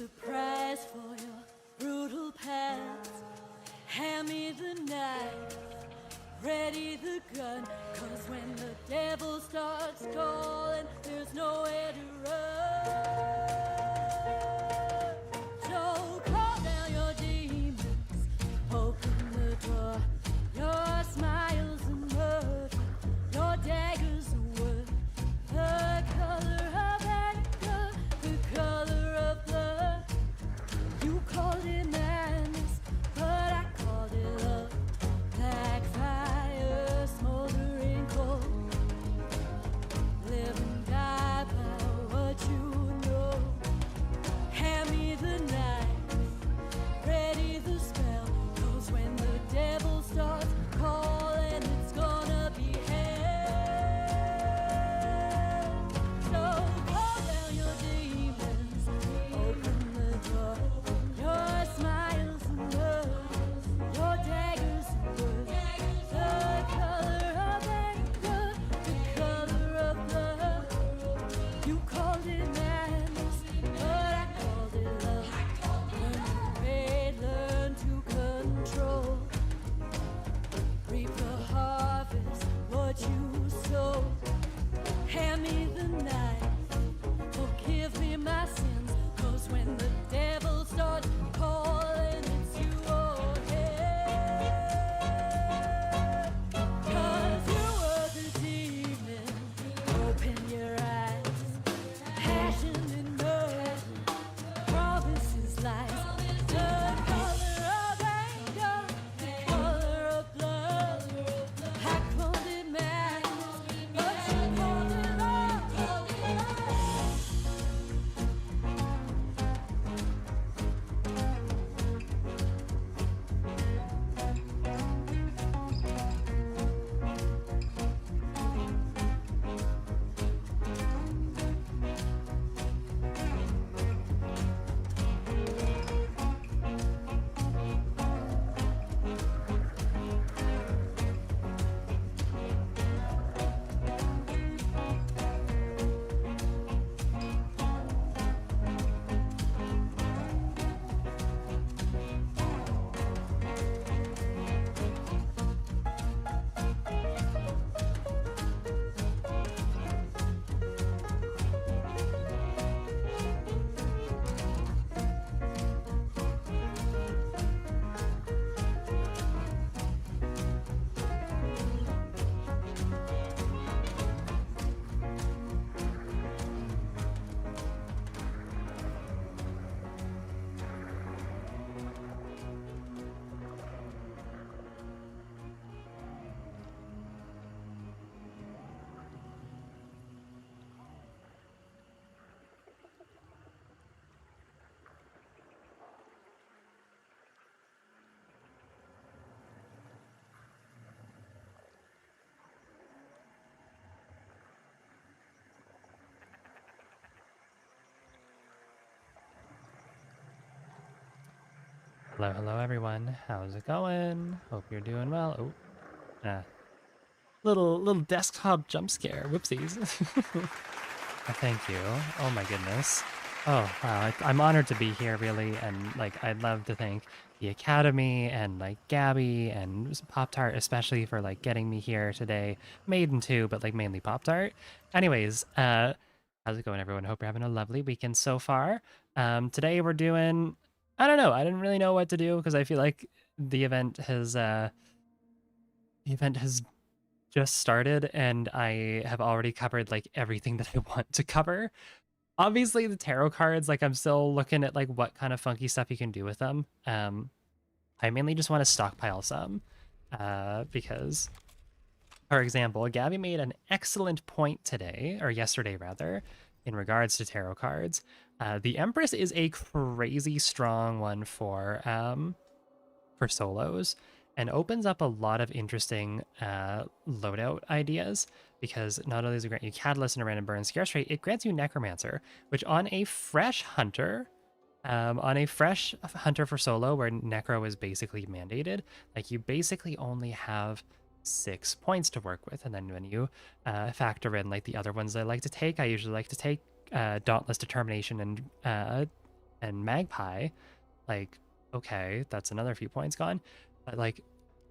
the price for your brutal past? Hand me the knife, ready the gun, 'cause when the devil starts calling, there's nowhere to run. So call down your demons, open the door. Your smiles are murder, your daggers are wood. The color of anger, the color of blood. You called it madness, but I called it love. Black fire, smoldering cold. Live and die by what you know. Hand me the knife, ready the spell. 'Cause when the devil starts calling, it's gonna be hell. So call down your demons, open the door. Your smiles and words, your daggers and words. The color of anger, the color of blood. You called it madness, but I called it love. Learn to wait, learn to control. Reap the harvest, what you sow. Hand me the knife, forgive me my sins. 'Cause when the devil starts calling, it's you or hell. 'Cause you were the demon, open your eyes. Passion and murder, promises, lies. The color of anger, the color of blood. I called it madness, but you called it love. Hello, hello everyone. How's it going? Hope you're doing well. Oh, little desktop jump scare. Whoopsies. Thank you. Oh my goodness. Oh wow, I'm honored to be here really, and like I'd love to thank the Academy and like Gabby and Pop Tart especially for like getting me here today. Maiden too, but like mainly Pop Tart. Anyways, how's it going everyone? Hope you're having a lovely weekend so far. Today we're doing, I don't know, I didn't really know what to do because I feel like the event has just started and I have already covered like everything that I want to cover. Obviously the tarot cards, like I'm still looking at like what kind of funky stuff you can do with them. I mainly just want to stockpile some because, for example, Gabby made an excellent point today, or yesterday rather, in regards to tarot cards. The Empress is a crazy strong one for solos and opens up a lot of interesting loadout ideas because not only does it grant you Catalyst and a random burn scare trait, it grants you Necromancer, which on a fresh hunter for solo where Necro is basically mandated, like you basically only have 6 points to work with. And then when you factor in like the other ones I like to take, I usually like to take Dauntless Determination and and Magpie, like, okay, that's another few points gone. But like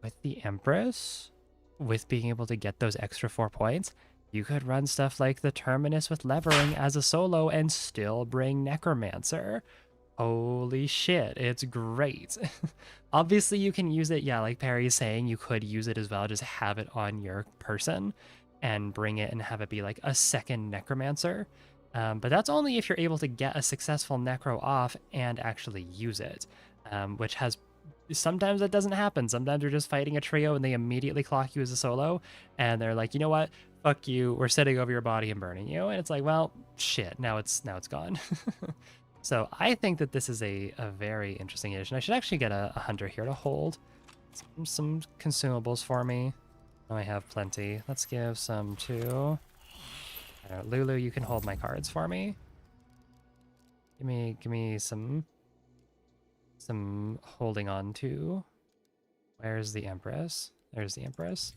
with the Empress, with being able to get those extra 4 points, you could run stuff like the Terminus with Levering as a solo and still bring Necromancer. Holy shit, it's great. Obviously, you can use it, yeah, like Perry's saying, you could use it as well, just have it on your person and bring it and have it be like a second Necromancer. But that's only if you're able to get a successful Necro off and actually use it, which has sometimes that doesn't happen. Sometimes you're just fighting a trio and they immediately clock you as a solo, and they're like, you know what? Fuck you. We're sitting over your body and burning you. And it's like, well, shit. Now it's gone. So I think that this is a very interesting addition. I should actually get a hunter here to hold some consumables for me. Oh, I have plenty. Let's give some to Lulu. You can hold my cards for me. Give me some holding on to. Where's the Empress? There's the Empress.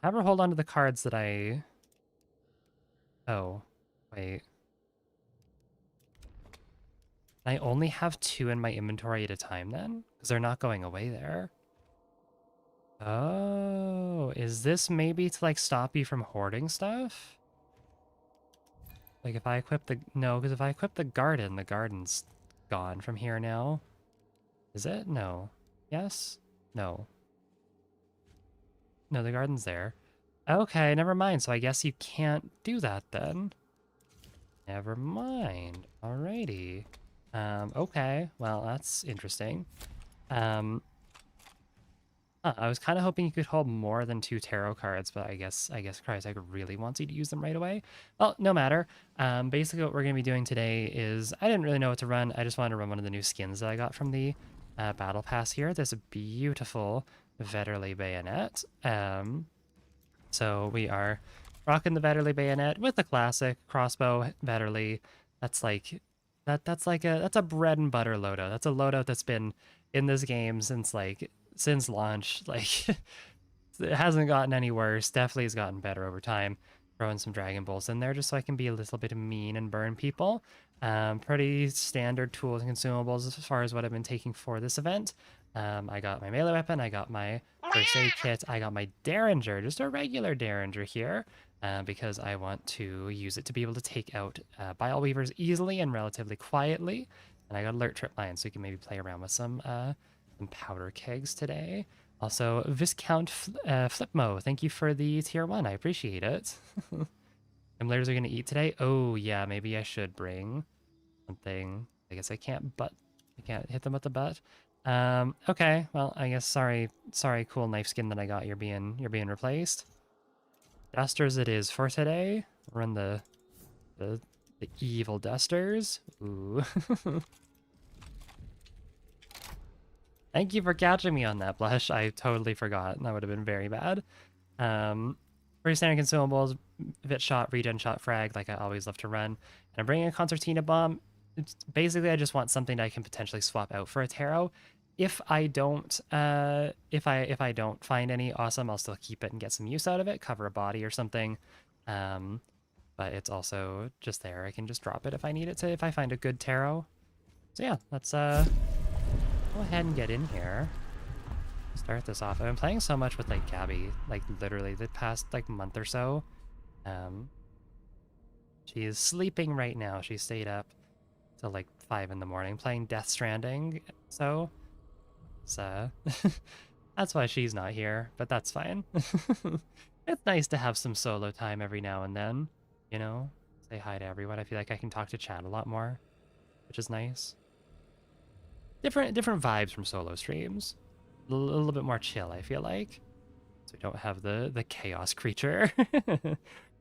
Have her hold on to the cards that I... Oh, wait. I only have 2 in my inventory at a time then? Because they're not going away there. Oh, is this maybe to like stop you from hoarding stuff? Like if I equip the... No, because if I equip the garden's gone from here now. Is it? No. Yes? No. No, the garden's there. Okay, never mind. So I guess you can't do that then. Never mind. Alrighty. Okay. Well, that's interesting. I was kind of hoping you could hold more than 2 tarot cards, but I guess Crytek really wants you to use them right away. Well, no matter. Basically what we're going to be doing today is, I didn't really know what to run. I just wanted to run one of the new skins that I got from the Battle Pass here. There's a beautiful Vetterli Bayonet. So we are rocking the Vetterli Bayonet with the classic crossbow Vetterli. That's like that's a bread and butter loadout. That's a loadout that's been in this game since launch. Like it hasn't gotten any worse. Definitely has gotten better over time. Throwing some Dragon Bolts in there just so I can be a little bit mean and burn people. Pretty standard tools and consumables as far as what I've been taking for this event. I got my melee weapon, I got my first aid kit, I got my Derringer, just a regular Derringer here, because I want to use it to be able to take out Bile Weavers easily and relatively quietly. And I got Alert Trip Lion, so you can maybe play around with some powder kegs today. Also, Viscount Flipmo, thank you for the tier 1, I appreciate it. Emblers are going to eat today? Oh, yeah, maybe I should bring something. I guess I can't hit them with the butt. Okay, well, I guess sorry, cool knife skin that I got, you're being replaced. Dusters it is for today. Run the evil dusters. Ooh. Thank you for catching me on that, Blush. I totally forgot. That would have been very bad. Pretty standard consumables, Vit Shot, Regen Shot, Frag, like I always love to run. And I'm bringing a Concertina Bomb. Basically, I just want something that I can potentially swap out for a tarot. If I don't, if I don't find any, awesome, I'll still keep it and get some use out of it, cover a body or something. But it's also just there. I can just drop it if I need it to, if I find a good tarot. So yeah, let's go ahead and get in here. Start this off. I've been playing so much with like Gabby, like literally the past like month or so. She is sleeping right now. She stayed up till like 5 in the morning playing Death Stranding. So it's that's why she's not here, but that's fine. It's nice to have some solo time every now and then, you know? Say hi to everyone. I feel like I can talk to chat a lot more, which is nice. Different vibes from solo streams. A little bit more chill, I feel like. So we don't have the chaos creature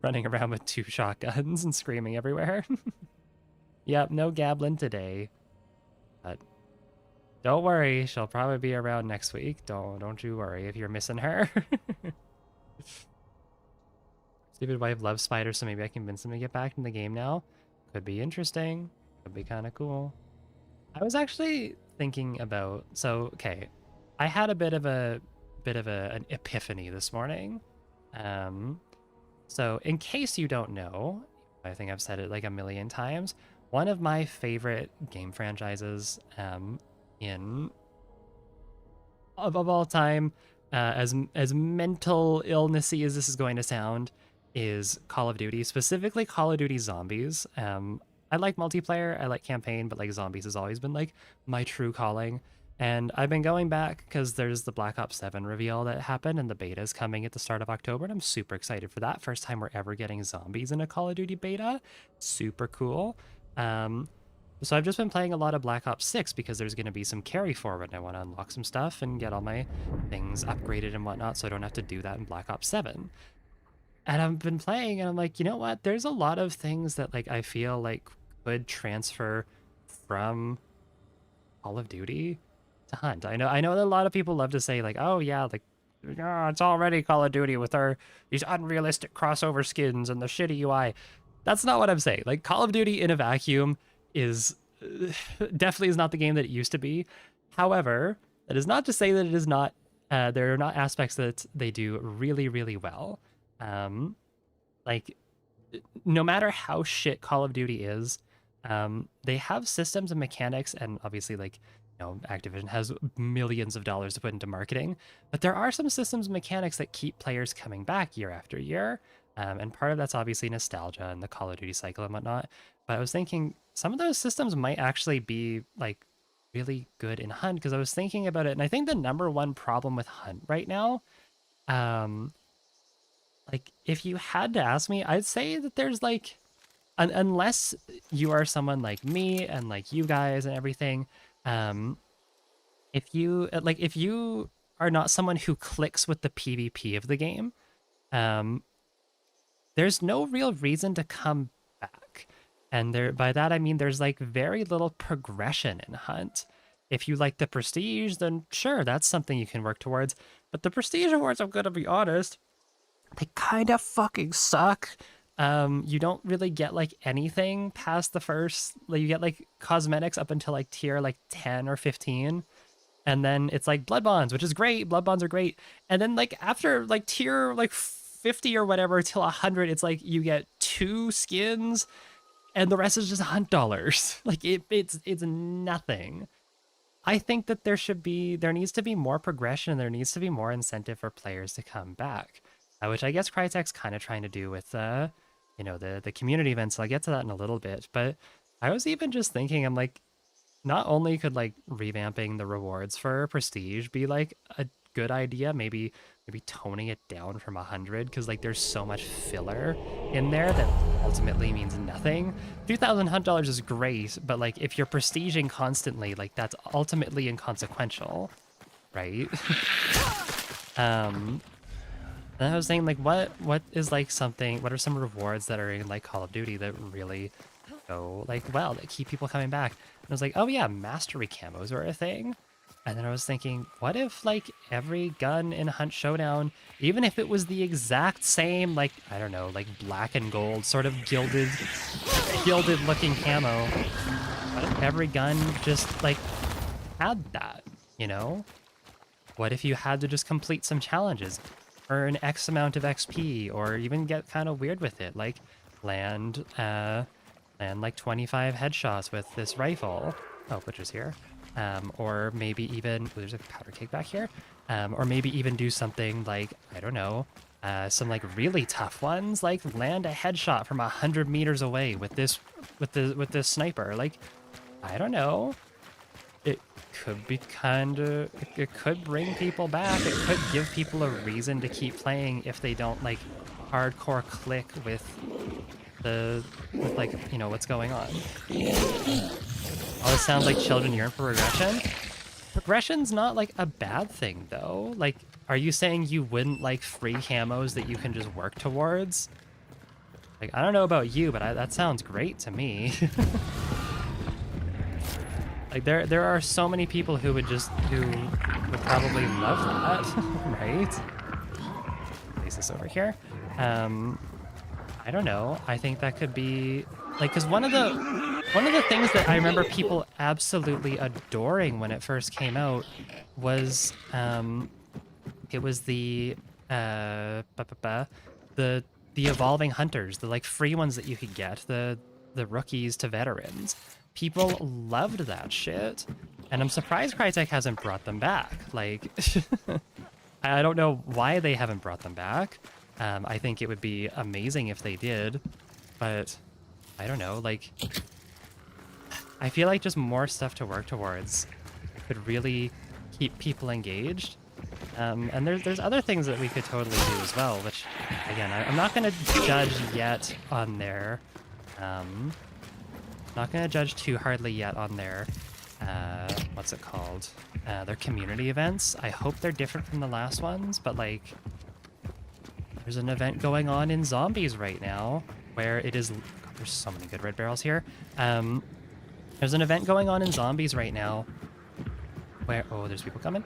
running around with 2 shotguns and screaming everywhere. Yep, no Gablin today. But don't worry, she'll probably be around next week. Don't you worry if you're missing her. Stupid wife loves spiders, so maybe I can convince him to get back in the game now. Could be interesting. Could be kind of cool. I was actually thinking about, so okay, I had a bit of an epiphany this morning. So in case you don't know, I think I've said it like a million times, one of my favorite game franchises in of all time, as mental illnessy as this is going to sound, is Call of Duty, specifically Call of Duty Zombies. I like multiplayer, I like campaign, but like zombies has always been like my true calling. And I've been going back because there's the Black Ops 7 reveal that happened, and the beta is coming at the start of October, and I'm super excited for that. First time we're ever getting zombies in a Call of Duty beta. Super cool. So I've just been playing a lot of Black Ops 6 because there's going to be some carry forward, and I want to unlock some stuff and get all my things upgraded and whatnot, so I don't have to do that in Black Ops 7. And I've been playing, and I'm like, you know what? There's a lot of things that like I feel like could transfer from Call of Duty to Hunt. I know that a lot of people love to say like, oh yeah, like it's already Call of Duty with these unrealistic crossover skins and the shitty UI. That's not what I'm saying. Like Call of Duty in a vacuum is definitely is not the game that it used to be. However, that is not to say that it is not. There are not aspects that they do really, really well. Like no matter how shit Call of Duty is, they have systems and mechanics, and obviously like Activision has millions of dollars to put into marketing, but there are some systems and mechanics that keep players coming back year after year. And part of that's obviously nostalgia and the Call of Duty cycle and whatnot. But I was thinking some of those systems might actually be like really good in Hunt, because I was thinking about it, and I think the number one problem with Hunt right now, like if you had to ask me, I'd say that there's like, unless you are someone like me and like you guys and everything, if you are not someone who clicks with the PvP of the game, there's no real reason to come back. And by that I mean there's like very little progression in Hunt. If you like the prestige, then sure, that's something you can work towards. But the prestige awards, I'm gonna be honest, they kind of fucking suck. You don't really get like anything past the first, like you get like cosmetics up until like tier like 10 or 15. And then it's like blood bonds, which is great. Blood bonds are great. And then like after like tier like 50 or whatever till 100, it's like you get 2 skins and the rest is just Hunt dollars. Like it's nothing. I think that there needs to be more progression. There needs to be more incentive for players to come back, which I guess Crytek's kind of trying to do with the community events. So I'll get to that in a little bit. But I was even just thinking, I'm like, not only could like revamping the rewards for prestige be like a good idea, maybe toning it down from 100, because like there's so much filler in there that ultimately means nothing. 2,000 Hunt dollars is great, but like if you're prestiging constantly, like that's ultimately inconsequential, right? And I was saying like what is like something, what are some rewards that are in like Call of Duty that really go like well, that keep people coming back? And I was like, oh yeah, mastery camos are a thing. And then I was thinking, what if like every gun in Hunt Showdown, even if it was the exact same, like, I don't know, like black and gold sort of gilded looking camo, what if every gun just like had that, you know? What if you had to just complete some challenges, earn X amount of XP, or even get kind of weird with it, like land like 25 headshots with this rifle. Oh, Butcher's here. Or maybe even, there's a powder keg back here. Or maybe even do something like, I don't know, some like really tough ones, like land a headshot from 100 meters away with this sniper. Like, I don't know. It could be it could bring people back. It could give people a reason to keep playing if they don't like hardcore click with like, you know, what's going on. Oh, this sounds like children yearn for progression. Progression's not like a bad thing though. Like, are you saying you wouldn't like free camos that you can just work towards? Like, I don't know about you, but that sounds great to me. Like there are so many people who would probably love that, right? Place this over here. I don't know. I think that could be like, because one of the things that I remember people absolutely adoring when it first came out was it was the evolving hunters, the like free ones that you could get, the the rookies to veterans. People loved that shit, and I'm surprised Crytek hasn't brought them back. Like, I don't know why they haven't brought them back. I think it would be amazing if they did, but I don't know, like, I feel like just more stuff to work towards could really keep people engaged. And there's other things that we could totally do as well, which, again, I'm not going to judge yet on their, not going to judge too hardly yet on their, what's it called? Their community events. I hope they're different from the last ones, but, like, there's an event going on in Zombies right now where it is... God, there's so many good red barrels here. There's an event going on in Zombies right now where... Oh, there's people coming.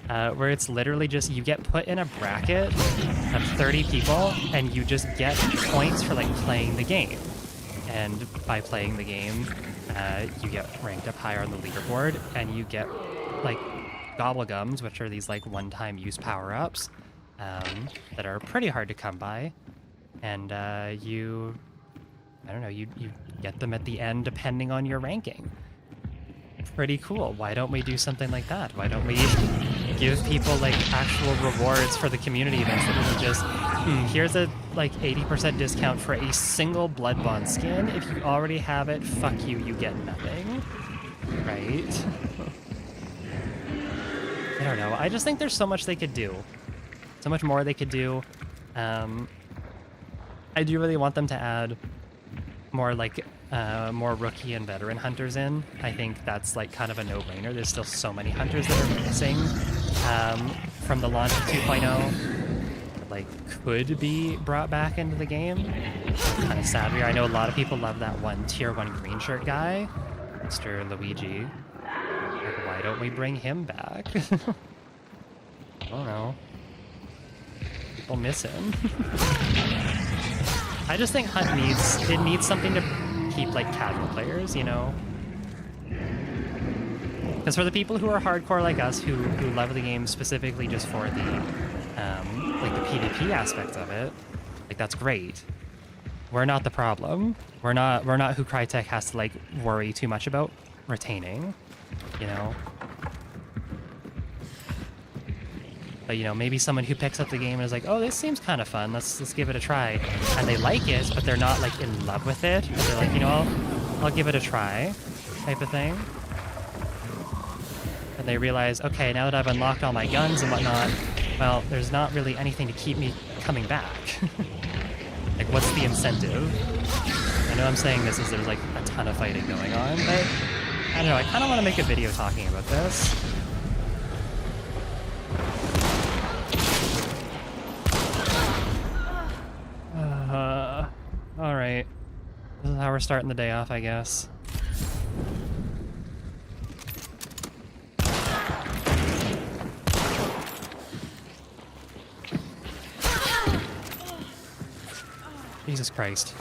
Where it's literally just you get put in a bracket of 30 people and you just get points for, like, playing the game. And by playing the game, you get ranked up higher on the leaderboard, and you get, like, gobblegums, which are these, like, one-time use power-ups that are pretty hard to come by. And I don't know, you get them at the end depending on your ranking. Pretty cool. Why don't we do something like that? Why don't we give people, like, actual rewards for the community events that isn't just, here's a, like, 80% discount for a single Blood Bond skin. If you already have it, fuck you, you get nothing. Right? I don't know. I just think there's so much they could do. So much more they could do. I do really want them to add more, like, more rookie and veteran hunters in. I think that's, like, kind of a no-brainer. There's still so many hunters that are missing from the launch of 2.0, like, could be brought back into the game. Kind of sad here. I know a lot of people love that one tier 1 green shirt guy, Mr. Luigi. Like, why don't we bring him back? I don't know. People miss him. I just think Hunt needs something to keep, like, casual players, you know? Because for the people who are hardcore like us, who love the game specifically just for the, like, the PvP aspect of it, like, that's great. We're not the problem. We're not who Crytek has to, like, worry too much about retaining, you know? But, you know, maybe someone who picks up the game and is like, oh, this seems kind of fun, let's give it a try. And they like it, but they're not, like, in love with it. But they're like, you know, I'll give it a try, type of thing. And they realize, okay, now that I've unlocked all my guns and whatnot, well, there's not really anything to keep me coming back. Like, what's the incentive? I know I'm saying this as there's, like, a ton of fighting going on, but I don't know, I kind of want to make a video talking about this. Alright. This is how we're starting the day off, I guess. Jesus Christ.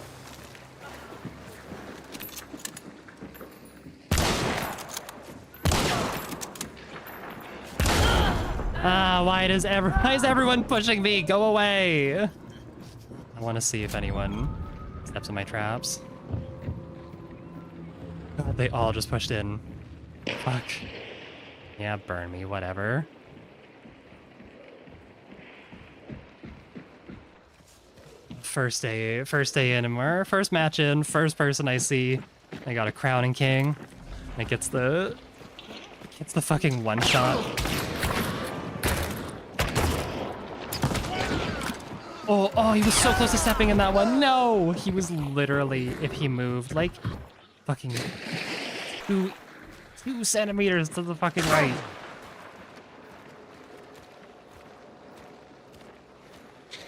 Why is everyone pushing me? Go away! I want to see if anyone steps in my traps. God, they all just pushed in. Fuck. Yeah, burn me, whatever. First day in, and we're first match in, first person I see. I got a Crowning King. And it gets the fucking one shot. Oh, he was so close to stepping in that one. No, he was literally, if he moved, like, fucking two centimeters to the fucking right.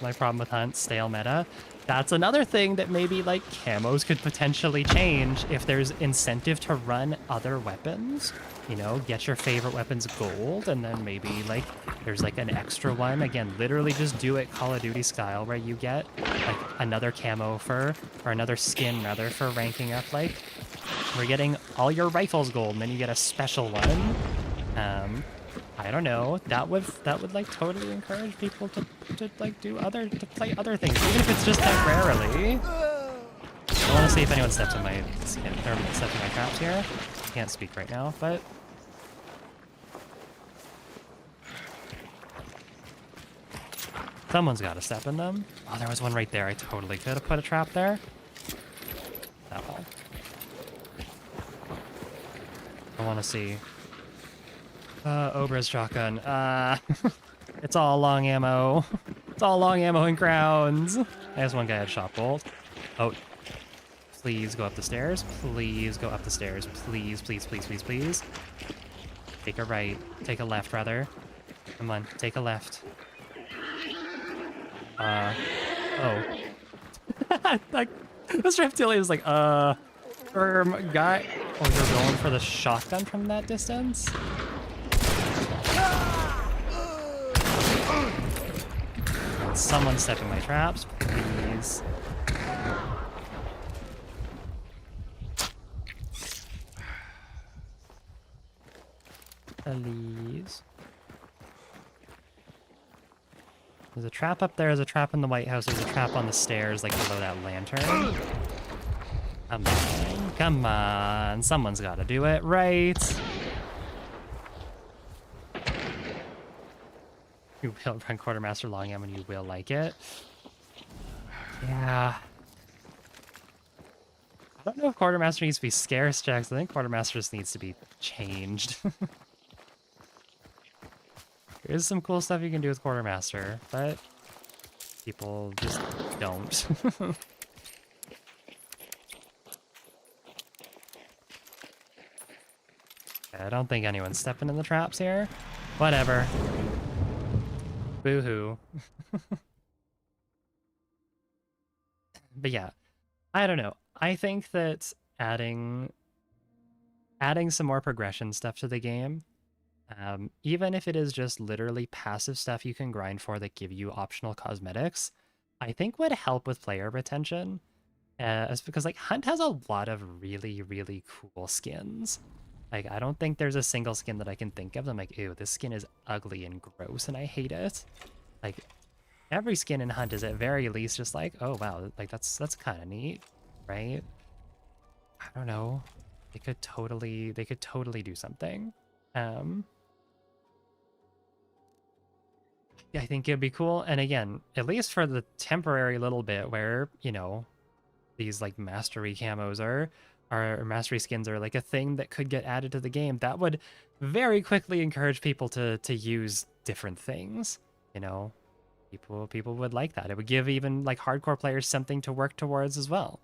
My problem with Hunt, stale meta. That's another thing that maybe, like, camos could potentially change if there's incentive to run other weapons. You know, get your favorite weapons gold, and then maybe, like, there's, like, an extra one. Again, literally just do it Call of Duty style, where you get, like, another camo or another skin, rather, for ranking up, like, we're getting all your rifles gold, and then you get a special one. I don't know. That would like totally encourage people to like to play other things, even if it's just temporarily. I want to see if anyone steps in my skin, or steps in my traps here. Can't speak right now, but someone's got to step in them. Oh, there was one right there. I totally could have put a trap there. That wall. I want to see. Obra's shotgun. It's all long ammo. It's all long ammo and crowns. There's one guy at shot bolt. Oh, please go up the stairs. Please go up the stairs. Please, please, please, please, please. Take a right. Take a left, rather. Come on, take a left. Oh. Like, this reptilian is like, guy. Oh, you're going for the shotgun from that distance? Someone step in my traps, please. Please. There's a trap up there, there's a trap in the White House, there's a trap on the stairs, like below that lantern. Come on, someone's gotta do it, right? You will run Quartermaster long ammo and you will like it. Yeah. I don't know if Quartermaster needs to be scarce checks. I think Quartermaster just needs to be changed. There's some cool stuff you can do with Quartermaster, but people just don't. I don't think anyone's stepping in the traps here. Whatever. Boo-hoo. But yeah, I don't know. I think that adding some more progression stuff to the game, even if it is just literally passive stuff you can grind for that give you optional cosmetics, I think would help with player retention. It's because like Hunt has a lot of really, really cool skins. Like, I don't think there's a single skin that I can think of. I'm like, ew, this skin is ugly and gross and I hate it. Like, every skin in Hunt is at very least just like, oh wow, like that's kind of neat, right? I don't know. They could totally do something. Yeah, I think it'd be cool. And again, at least for the temporary little bit where, you know, these like mastery camos or mastery skins are like a thing that could get added to the game, that would very quickly encourage people to use different things. You know, people would like that. It would give even like hardcore players something to work towards as well.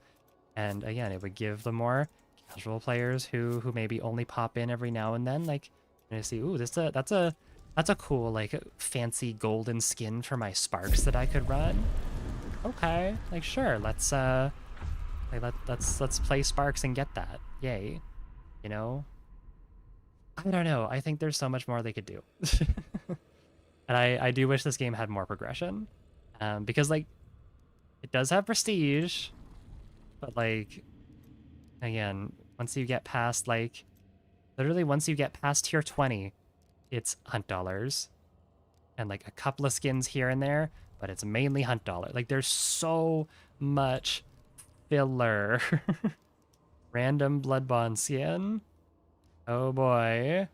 And again, it would give the more casual players who maybe only pop in every now and then, like, you know, see, ooh, that's a cool like fancy golden skin for my sparks that I could run. Okay, like sure, let's play Sparks and get that. Yay. You know? I don't know. I think there's so much more they could do. And I do wish this game had more progression. Because, like, it does have prestige. But, like, again, once you get past, like, literally once you get past tier 20, it's Hunt dollars. And, like, a couple of skins here and there, but it's mainly Hunt dollar. Like, there's so much filler. Random blood bond skin. Oh boy.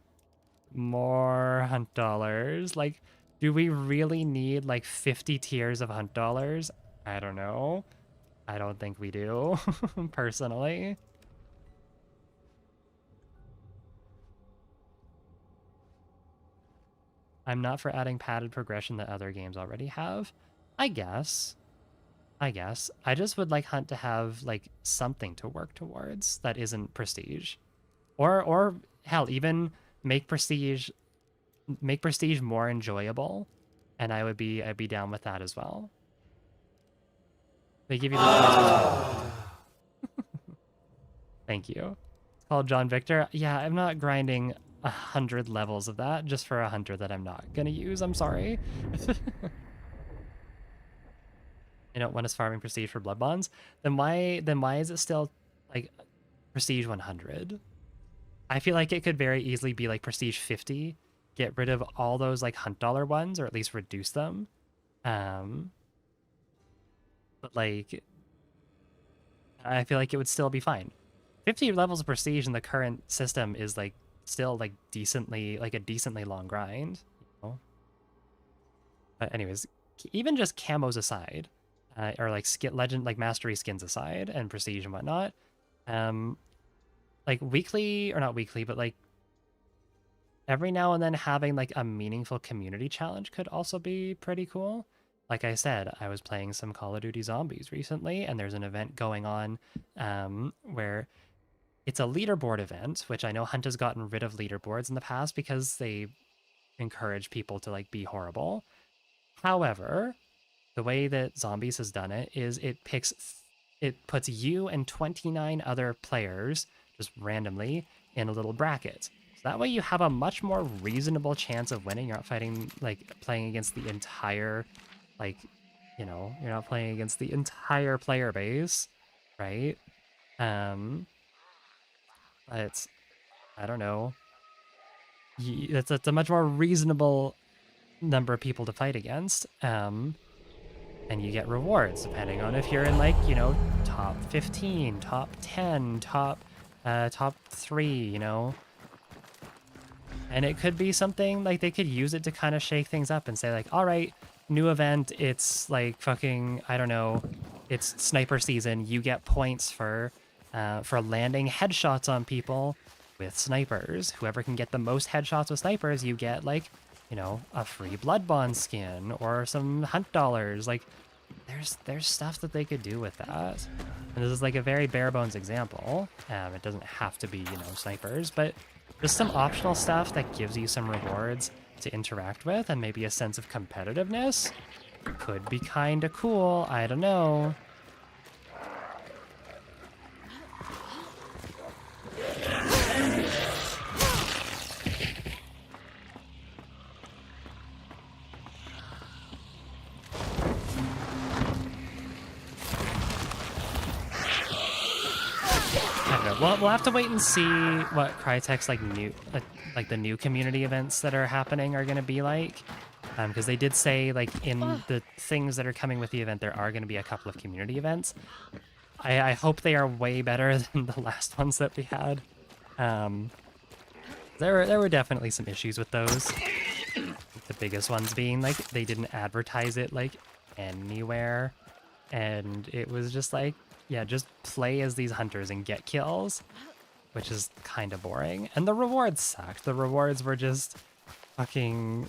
More Hunt dollars. Like, do we really need like 50 tiers of Hunt dollars? I don't know. I don't think we do, personally. I'm not for adding padded progression that other games already have. I guess. I just would like Hunt to have like something to work towards that isn't prestige. Or hell, even make prestige more enjoyable, and I'd be down with that as well. They give you the choice. Thank you. It's called John Victor. Yeah, I'm not grinding 100 levels of that just for a hunter that I'm not gonna use. I'm sorry. You know, when it's farming prestige for blood bonds, then why is it still like prestige 100? I feel like it could very easily be like prestige 50, get rid of all those like Hunt dollar ones, or at least reduce them. But like, I feel like it would still be fine. 50 levels of prestige in the current system is like still like decently, like a decently long grind, you know? But anyways, even just camos aside, or like skin legend, like mastery skins aside, and prestige and whatnot, like weekly or not weekly, but like every now and then having like a meaningful community challenge could also be pretty cool. Like I said, I was playing some Call of Duty Zombies recently, and there's an event going on where it's a leaderboard event, which I know Hunt has gotten rid of leaderboards in the past because they encourage people to like be horrible. However, the way that Zombies has done it is it puts you and 29 other players just randomly in a little bracket. So that way you have a much more reasonable chance of winning. You're not fighting, like, playing against the entire, like, you know, you're not playing against the entire player base, right? But I don't know. It's a much more reasonable number of people to fight against. And you get rewards depending on if you're in, like, you know, top 15, top 10, top 3, you know. And it could be something like they could use it to kind of shake things up and say like, all right, new event, it's like fucking, I don't know, it's sniper season. You get points for landing headshots on people with snipers. Whoever can get the most headshots with snipers, you get, like, you know, a free blood bond skin or some hunt dollars. Like, there's stuff that they could do with that. And this is like a very bare bones example. It doesn't have to be, you know, snipers, but just some optional stuff that gives you some rewards to interact with and maybe a sense of competitiveness could be kind of cool. I don't know. We'll have to wait and see what Crytek's like the new community events that are happening are going to be like, because they did say, like, in the things that are coming with the event there are going to be a couple of community events. I hope they are way better than the last ones that we had. There were definitely some issues with those. The biggest ones being, like, they didn't advertise it like anywhere, and it was just like, yeah, just play as these hunters and get kills, which is kind of boring. And the rewards sucked. The rewards were just fucking,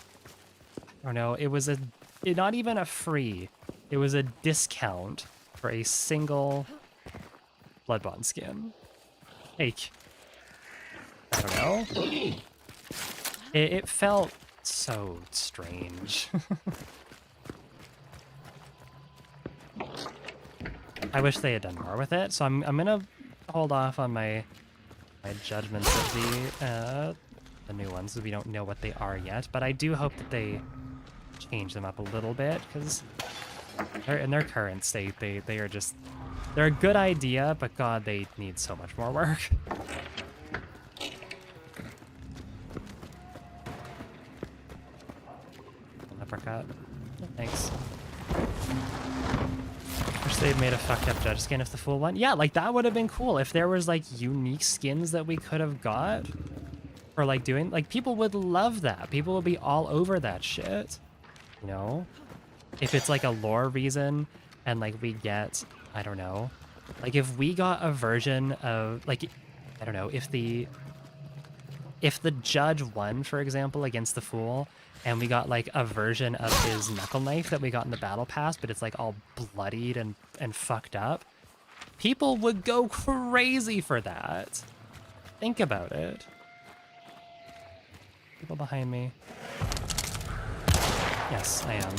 I don't know, it was not even a free, it was a discount for a single blood bond skin. Like, I don't know. It felt so strange. I wish they had done more with it, so I'm gonna hold off on my judgments of the new ones, because we don't know what they are yet. But I do hope that they change them up a little bit, because in their current state, they are just, they're a good idea, but God, they need so much more work. Uppercut. Thanks. Wish they'd made a fucked up judge skin if the full one. Yeah, like, that would have been cool if there was, like, unique skins that we could have got for, like, doing, like, people would love that. People would be all over that shit, you know? If it's like a lore reason and, like, we get, I don't know, like, if we got a version of, like, I don't know, if the judge won, for example, against the fool, and we got, like, a version of his knuckle knife that we got in the battle pass, but it's, like, all bloodied and fucked up, people would go crazy for that. Think about it. People behind me. Yes, I am.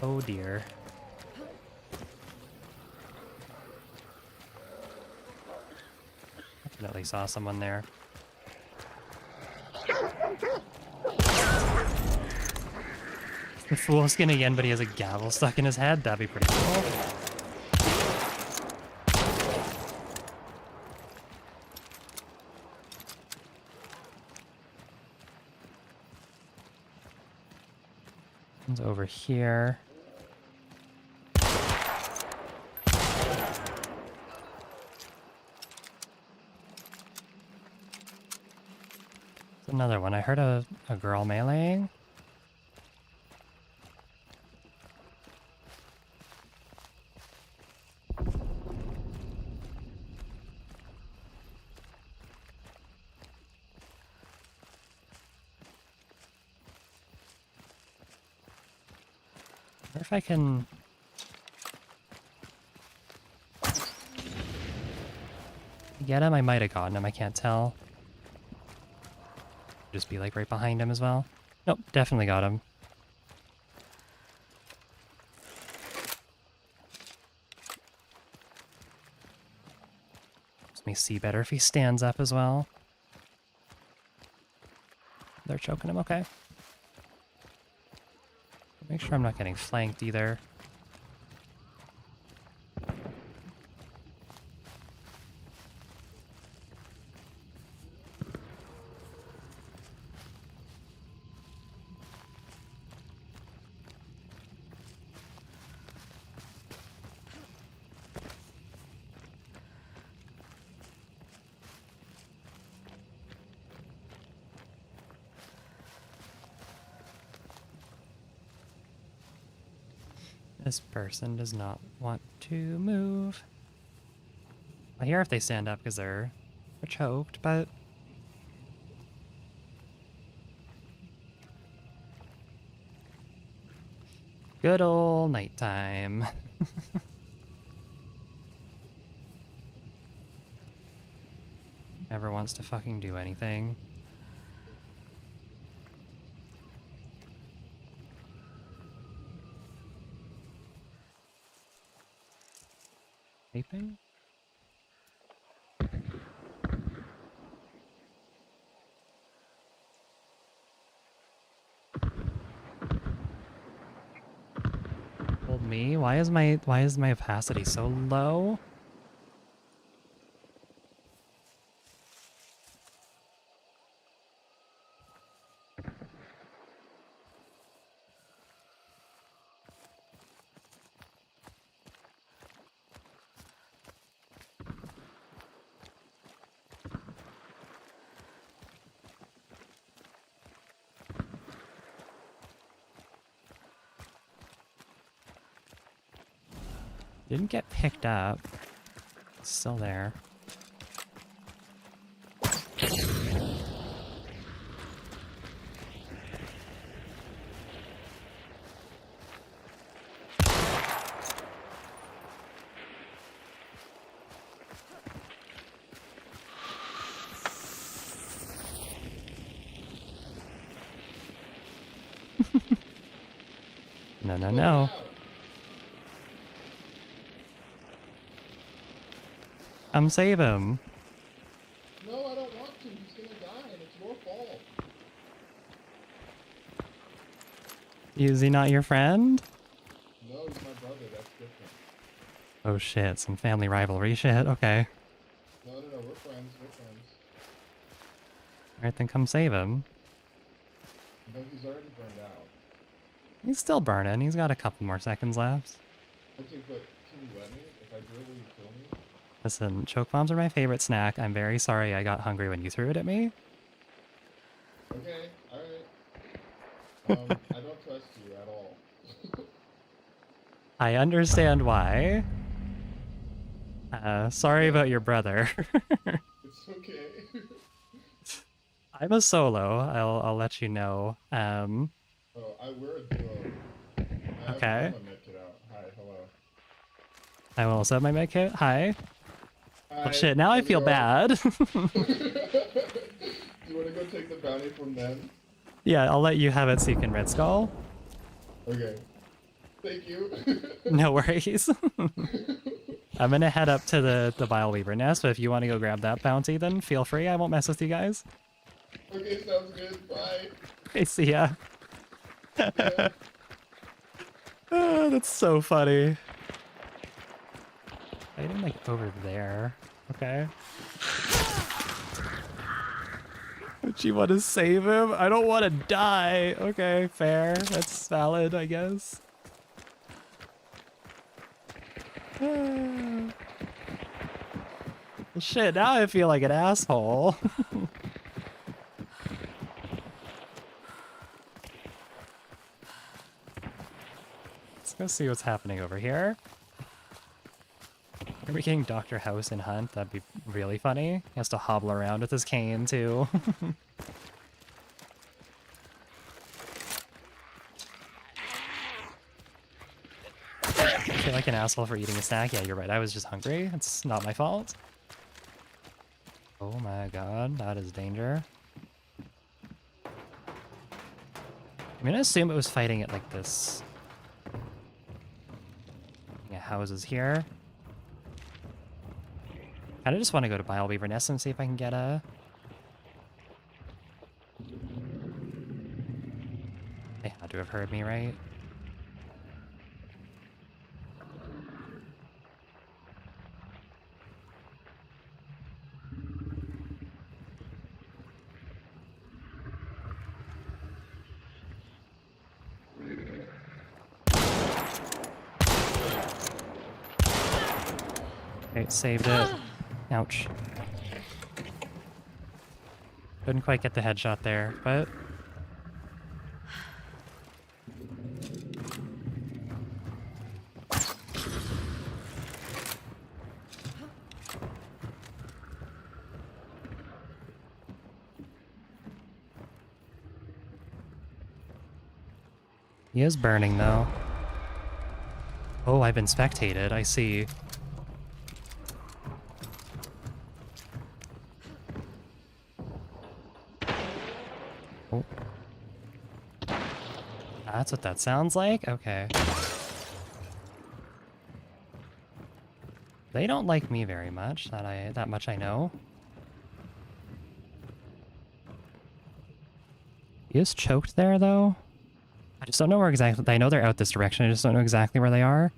Oh dear. Definitely saw someone there. The fool skin again, but he has a gavel stuck in his head. That'd be pretty cool. One's over here. Another one. I heard a girl meleeing. Wonder if I can... get him? I might have gotten him, I can't tell. Just be like right behind him as well. Nope, definitely got him. Let me see better if he stands up as well. They're choking him, okay. Make sure I'm not getting flanked either. This person does not want to move. I hear if they stand up because they're choked, but... good old nighttime. Never wants to fucking do anything. Sleeping? Told me, why is my opacity so low? Didn't get picked up. It's still there. No, no, no. Come save him. No, I don't want to. He's gonna die, and it's your fault. Is he not your friend? No, he's my brother. That's different. Oh shit, some family rivalry shit. Okay. No, we're friends. We're friends. Alright, then come save him. No, he's already burned out. He's still burning. He's got a couple more seconds left. Okay, but can you let me? If I do it, will you kill me? Listen, choke bombs are my favorite snack. I'm very sorry I got hungry when you threw it at me. Okay, alright. I don't trust you at all. I understand why. Sorry about your brother. It's okay. I'm a solo. I'll let you know. Oh, we're a duo. Okay. I have my medkit out. Hi, hello. I will also have my medkit. Hi. Hi, Oh shit, now I feel bad. Do you want to go take the bounty from them? Yeah, I'll let you have it so you can Red Skull. Okay. Thank you. No worries. I'm gonna head up to the Vile Weaver nest, but if you want to go grab that bounty, then feel free. I won't mess with you guys. Okay, sounds good. Bye. Okay, see ya. Yeah. Oh, that's so funny. I didn't like over there. Okay. But you want to save him? I don't want to die. Okay, fair. That's valid, I guess. Well, shit, now I feel like an asshole. go see what's happening over here. Are we getting Dr. House in Hunt? That'd be really funny. He has to hobble around with his cane, too. I feel like an asshole for eating a snack. Yeah, you're right. I was just hungry. It's not my fault. Oh my god, that is danger. I'm gonna assume it was fighting at like this. Yeah, houses here. I just want to go to Bile Weaver Nest and see if I can get a... They had to have heard me, right? Okay, saved it. Ouch. Couldn't quite get the headshot there, but... He is burning, though. Oh, I've been spectated. I see. Oh. That's what that sounds like? Okay. They don't like me very much, that much I know. He is choked there, though. I just don't know where exactly... I know they're out this direction, I just don't know exactly where they are.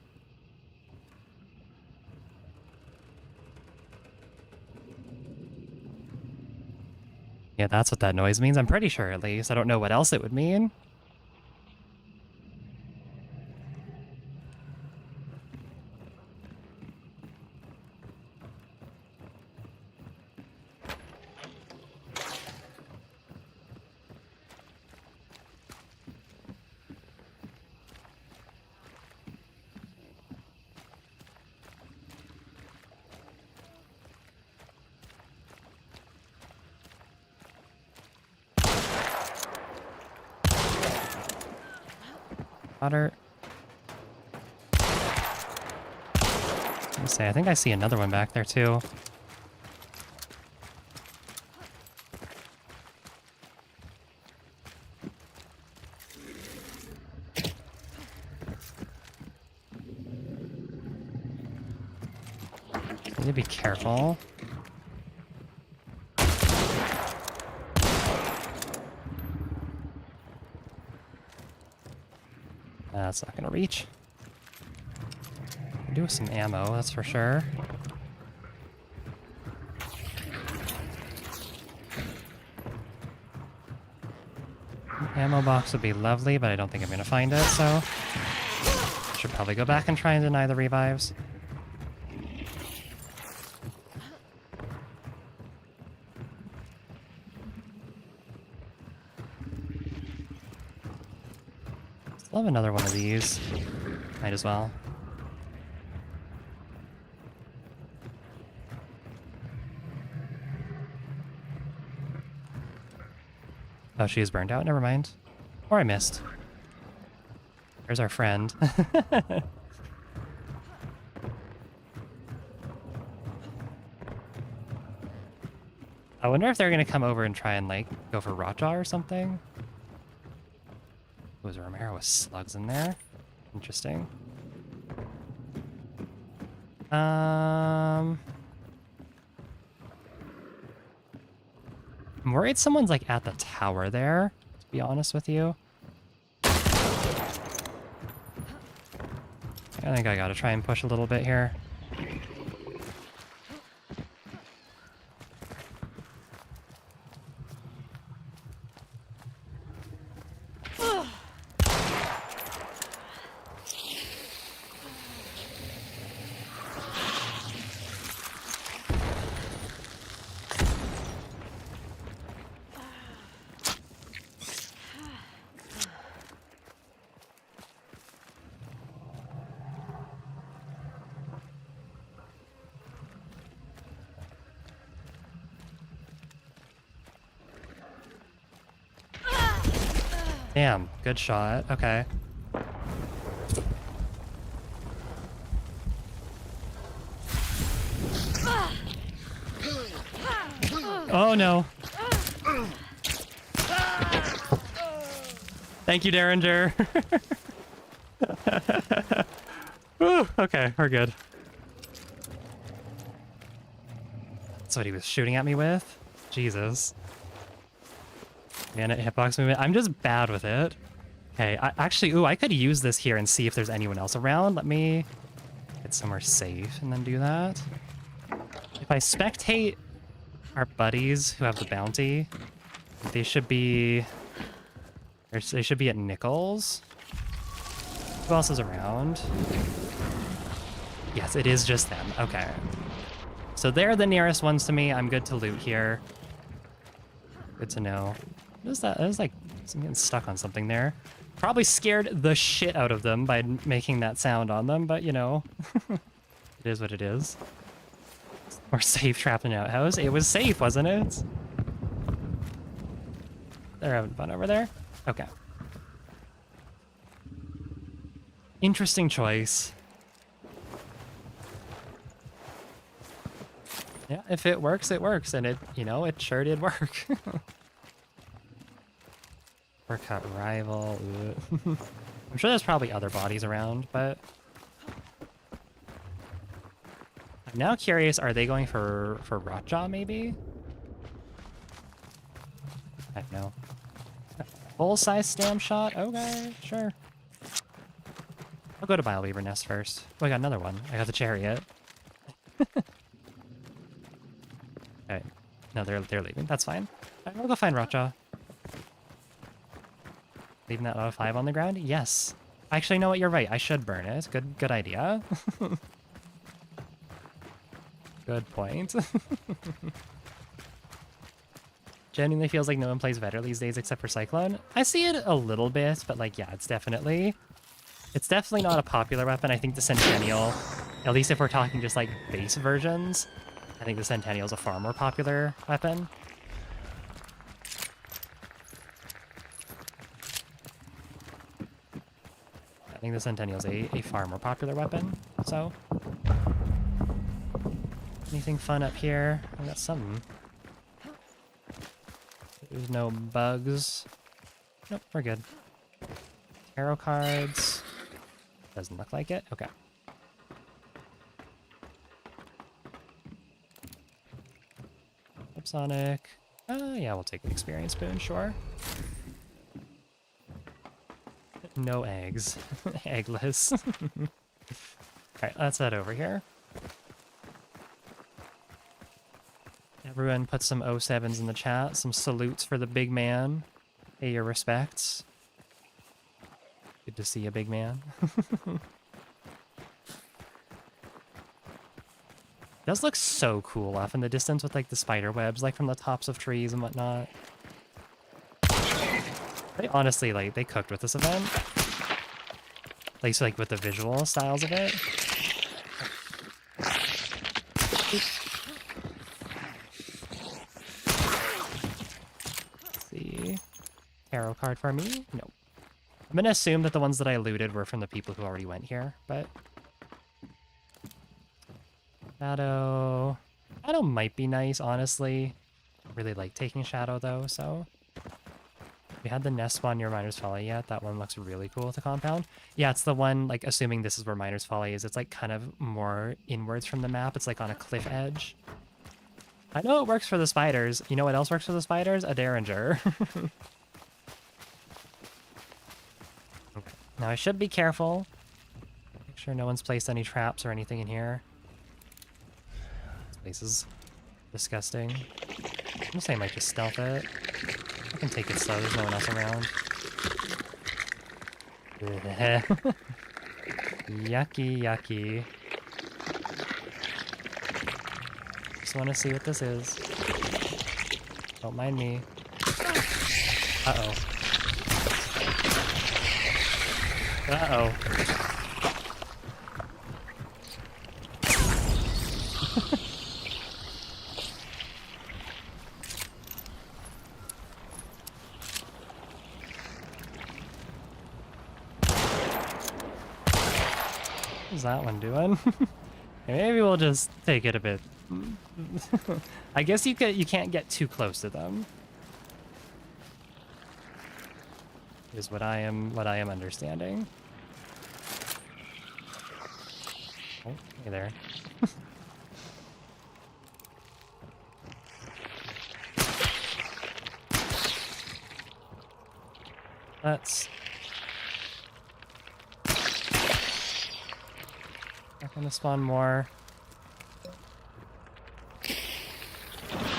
Yeah, that's what that noise means. I'm pretty sure, at least. I don't know what else it would mean. Water. Let me say, I think I see another one back there too. Need to be careful. That's not gonna reach. Could do with some ammo, that's for sure. Ammo box would be lovely, but I don't think I'm gonna find it, so... Should probably go back and try and deny the revives. Still have another one of these. Might as well. Oh, she is burned out? Never mind. Or I missed. There's our friend. I wonder if they're gonna come over and try and, like, go for Rotjaw or something. Was Romero with slugs in there? Interesting. I'm worried someone's like at the tower there, to be honest with you. I think I gotta try and push a little bit here. Damn, good shot. Okay. Oh no. Thank you, Derringer. Whew, okay, we're good. That's what he was shooting at me with? Jesus. Man, hitbox movement. I'm just bad with it. Okay, actually, ooh, I could use this here and see if there's anyone else around. Let me get somewhere safe and then do that. If I spectate our buddies who have the bounty, they should be... They should be at Nichols. Who else is around? Yes, it is just them. Okay. So they're the nearest ones to me. I'm good to loot here. Good to know. What is that? That was like, I'm getting stuck on something there. Probably scared the shit out of them by making that sound on them, but you know, it is what it is. We're safe trapped in an outhouse. It was safe, wasn't it? They're having fun over there. Okay. Interesting choice. Yeah, if it works, it works. And it, you know, it sure did work. Cut rival. I'm sure there's probably other bodies around, but I'm now curious, are they going for Rotjaw maybe? I don't know. Full-size stam shot? Okay, sure. I'll go to Bileweaver Nest first. Oh, I got another one. I got the chariot. Okay. No, they're leaving. That's fine. Right, we'll go find Rotjaw. Leaving that out of 5 on the ground? Yes. Actually, know what? You're right. I should burn it. Good idea. Good point. Genuinely feels like no one plays Vetter these days except for Cyclone. I see it a little bit, but like, yeah, it's definitely not a popular weapon. I think the Centennial, at least if we're talking just like base versions, I think the Centennial is a far more popular weapon. I think the Centennial is a far more popular weapon, so. Anything fun up here? I got something. There's no bugs. Nope, we're good. Tarot cards. Doesn't look like it. Okay. Sonic. Yeah, we'll take an experience boon, sure. No eggs. Eggless. Alright, let's head over here. Everyone put some 07s in the chat. Some salutes for the big man. Pay your respects. Good to see a big man. Does look so cool off in the distance with like the spider webs like from the tops of trees and whatnot. They honestly, like, they cooked with this event. At least like with the visual styles of it. Let's see. Tarot card for me? No. I'm gonna assume that the ones that I looted were from the people who already went here, but... Shadow might be nice, honestly. I really like taking Shadow, though, so... We had the nest spawn near Miner's Folly yet. That one looks really cool with the compound. Yeah, it's the one, like, assuming this is where Miner's Folly is. It's, like, kind of more inwards from the map. It's, like, on a cliff edge. I know it works for the spiders. You know what else works for the spiders? A Derringer. Okay. Now, I should be careful. Make sure no one's placed any traps or anything in here. This place is disgusting. I'm gonna say I might just stealth it. I can take it slow, there's no one else around. Yucky, yucky. Just want to see what this is. Don't mind me. Uh-oh. Uh-oh. What's that one doing? Maybe we'll just take it a bit. I guess you can't get too close to them. Is what I am understanding. Oh, hey there. Let's. Not gonna spawn more.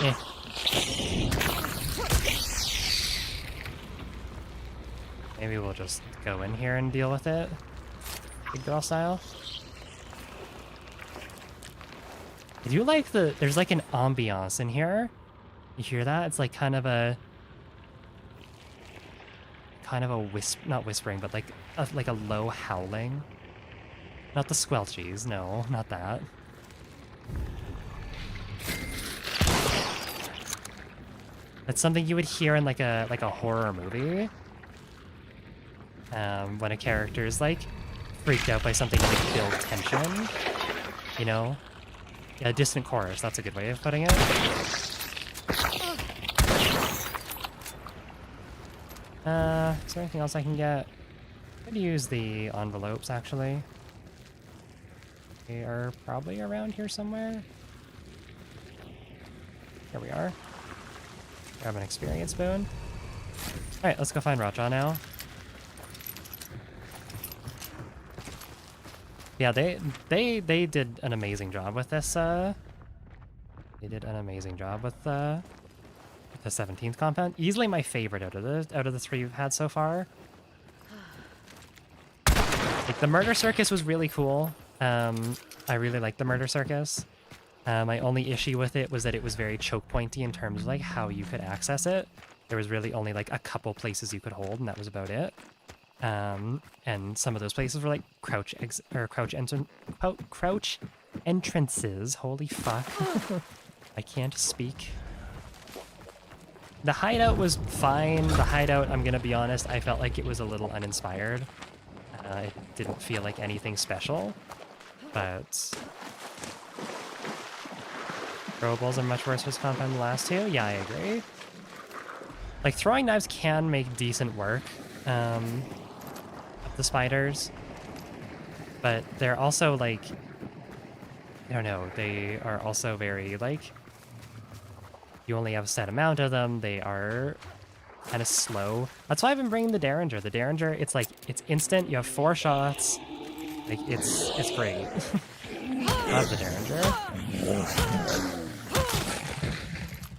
Eh. Maybe we'll just go in here and deal with it. Big girl style. I do like there's like an ambiance in here. You hear that? It's like kind of a not whispering, but like a low howling. Not the squelchies, no, not that. It's something you would hear in like a horror movie. When a character is like freaked out by something to like build tension. You know? Yeah, a distant chorus, that's a good way of putting it. Is there anything else I can get? I could use the envelopes, actually. They are probably around here somewhere. Here we are. Grab an experience boon. Alright, let's go find Raja now. Yeah, they did an amazing job with this, they did an amazing job with the 17th compound. Easily my favorite out of the three we've had so far. Like, the murder circus was really cool. I really liked the murder circus. My only issue with it was that it was very choke pointy in terms of like how you could access it. There was really only like a couple places you could hold, and that was about it. And some of those places were like crouch entrances. Holy fuck. I can't speak. The hideout was fine. The hideout, I'm gonna be honest, I felt like it was a little uninspired. It didn't feel like anything special, but throwables are much worse for this compound than the last two. Yeah, I agree. Like, throwing knives can make decent work of the spiders, but they're also like, I don't know, they are also very like, you only have a set amount of them. They are kind of slow. That's why I've been bringing the Derringer. The Derringer, it's like, it's instant. You have 4 shots. Like, it's great. Love the Derringer.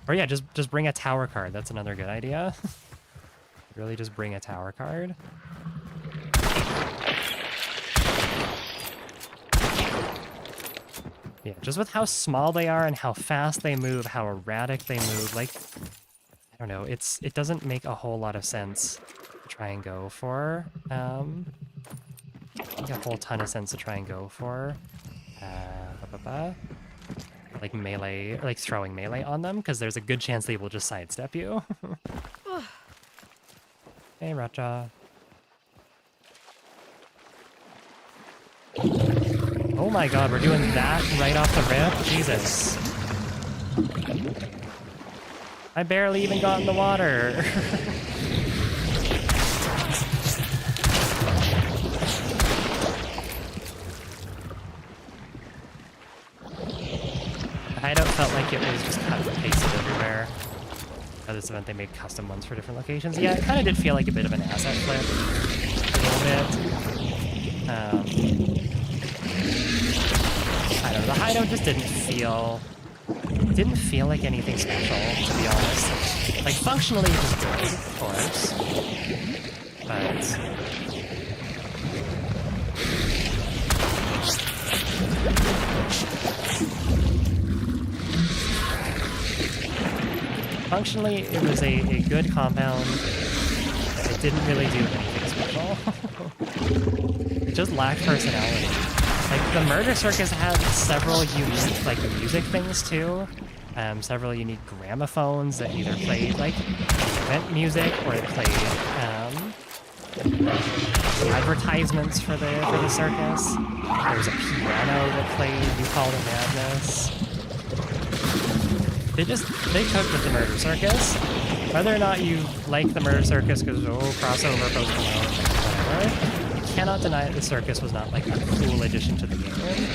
Or yeah, just bring a tower card. That's another good idea. Really just bring a tower card. Yeah, just with how small they are and how fast they move, how erratic they move, like, I don't know, it doesn't make a whole lot of sense to try and go for, make a whole ton of sense to try and go for, like melee, like throwing melee on them, because there's a good chance they will just sidestep you. Hey, Raja. Oh my god, we're doing that right off the rip? Jesus. I barely even got in the water. The hideout felt like it was just cut and pasted everywhere. At this event, they made custom ones for different locations. Yeah, it kind of did feel like a bit of an asset flip. A little bit. I don't know, the hideout just didn't feel like anything special, to be honest. Like, functionally it was good, of course, but functionally it was a good compound. It didn't really do anything special. It just lacked personality. Like, the Murder Circus had several unique, like, music things, too. Several unique gramophones that either played, like, event music, or it played, advertisements for the circus. There was a piano that played. You Called It Madness. They cooked with the Murder Circus. Whether or not you like the Murder Circus because crossover, Post Malone, whatever, you cannot deny that the circus was not like a cool addition to the game.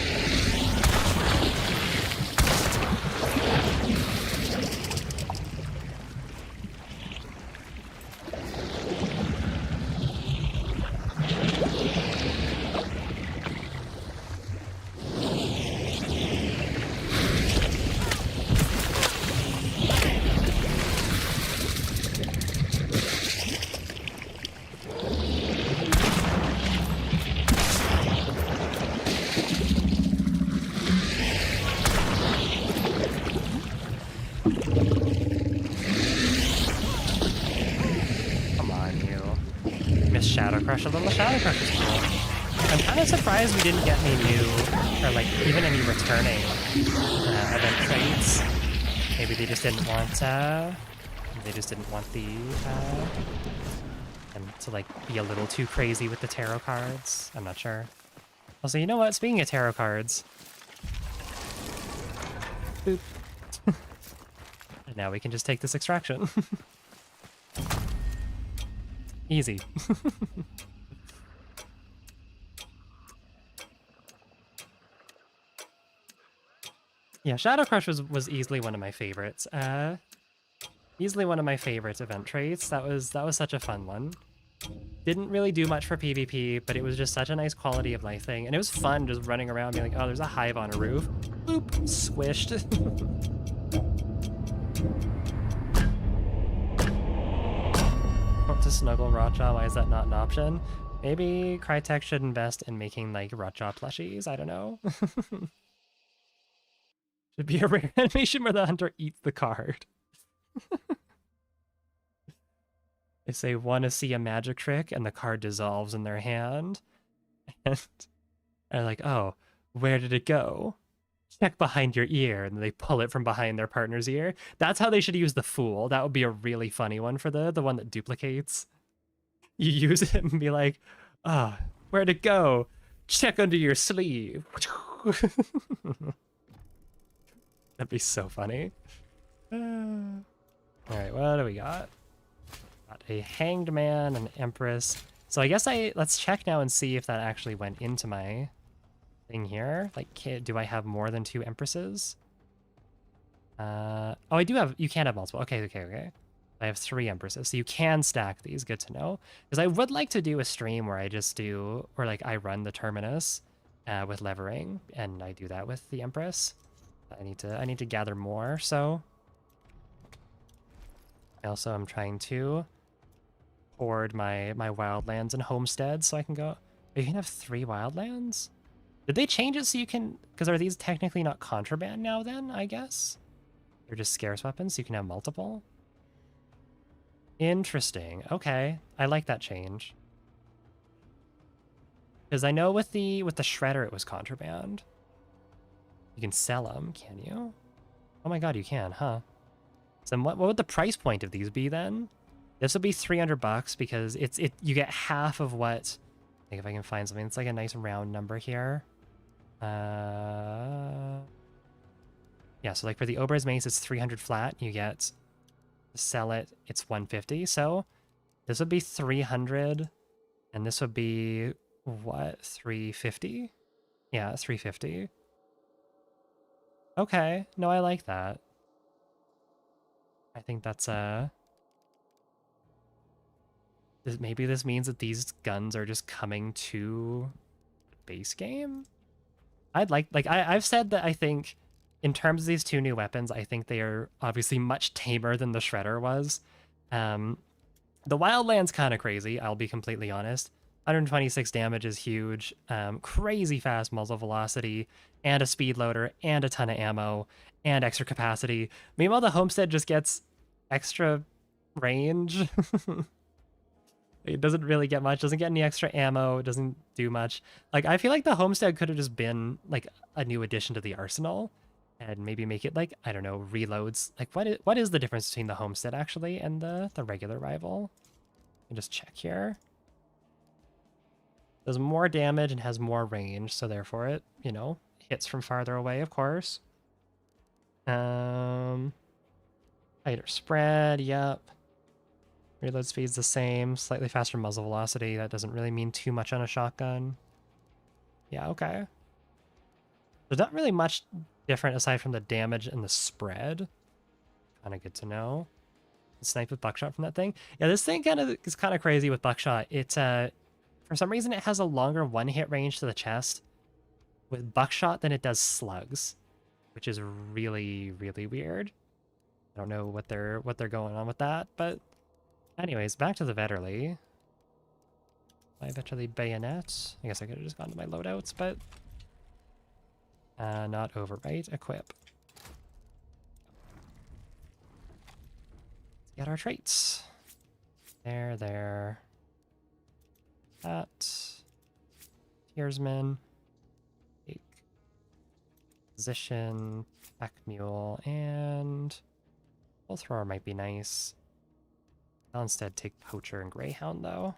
Shadow Crush a little. Shadow Crush is cool. I'm kind of surprised we didn't get any new, or like even any returning event traits. Maybe they just didn't want the them to like be a little too crazy with the tarot cards. I'm not sure. Also, you know what? Speaking of tarot cards, boop. And now we can just take this extraction. Easy. Yeah, Shadow Crush was easily one of my favorites. Easily one of my favorite event traits. That was such a fun one. Didn't really do much for PvP, but it was just such a nice quality of life thing. And it was fun just running around being like, oh, there's a hive on a roof. Boop, squished. To snuggle Rotjaw, why is that not an option? Maybe Crytek should invest in making like Rotjaw plushies, I don't know. Should be a rare animation where the hunter eats the card. They say want to see a magic trick and the card dissolves in their hand. And they're like, oh, where did it go? Check behind your ear, and they pull it from behind their partner's ear. That's how they should use the Fool. That would be a really funny one for the one that duplicates. You use it and be like, ah, oh, where'd it go? Check under your sleeve. That'd be so funny. All right, what do we got? Got a Hanged Man, an Empress. So I guess let's check now and see if that actually went into my thing here. Like, do I have more than 2 Empresses? Oh, I do have, you can have multiple. Okay. I have 3 Empresses, so you can stack these. Good to know. Because I would like to do a stream where I just do, or like I run the Terminus with levering, and I do that with the Empress. I need to gather more, so. I also am trying to hoard my wildlands and homesteads so I can go. You can have 3 wildlands? Did they change it so you can, because are these technically not contraband now then, I guess? They're just scarce weapons, so you can have multiple? Interesting. Okay. I like that change. Because I know with the shredder it was contraband. You can sell them, can you? Oh my god, you can, huh? So what would the price point of these be then? This would be $300 because you get half of what. I think if I can find something that's like a nice round number here. Yeah, so like for the Ober's Mace, it's 300 flat. You get to sell it, it's 150. So this would be 300, and this would be what, 350? Yeah, 350. Okay, no, I like that. I think that's maybe this means that these guns are just coming to the base game. I've said that I think in terms of these 2 new weapons, I think they are obviously much tamer than the Shredder was. The Wildland's kind of crazy, I'll be completely honest. 126 damage is huge, crazy fast muzzle velocity, and a speed loader, and a ton of ammo, and extra capacity. Meanwhile, the Homestead just gets extra range. It doesn't really get much, doesn't get any extra ammo, doesn't do much. Like, I feel like the Homestead could have just been, like, a new addition to the arsenal, and maybe make it, like, I don't know, reloads. Like, what is the difference between the Homestead, actually, and the regular rival? Let me just check here. Does more damage and has more range, so therefore it, you know, hits from farther away, of course. Tighter spread, yep. Reload speed's the same, slightly faster muzzle velocity. That doesn't really mean too much on a shotgun. Yeah, okay. There's not really much different aside from the damage and the spread. Kind of good to know. Snipe with buckshot from that thing. Yeah, this thing is kind of crazy with buckshot. It's for some reason it has a longer one-hit range to the chest with buckshot than it does slugs, which is really, really weird. I don't know what they're going on with that, but anyways, back to the Vetterli. My Vetterli bayonet. I guess I could have just gone to my loadouts, but not overwrite. Equip. Let's get our traits. There. That. Tearsman. Take. Position. Pack mule. And bull thrower might be nice. I'll instead take poacher and greyhound though.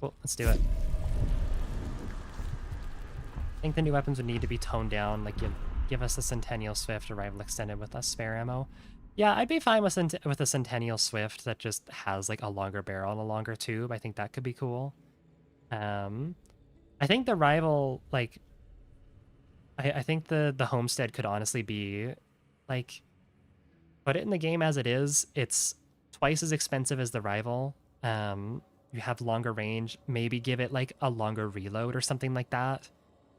Cool, let's do it. I think the new weapons would need to be toned down, like give us a Centennial Swift, Arrival Extended with less spare ammo. Yeah, I'd be fine with a Centennial Swift that just has like a longer barrel and a longer tube. I think that could be cool. I think the rival, like, I think the Homestead could honestly be, like, put it in the game as it is. It's twice as expensive as the rival. You have longer range. Maybe give it like a longer reload or something like that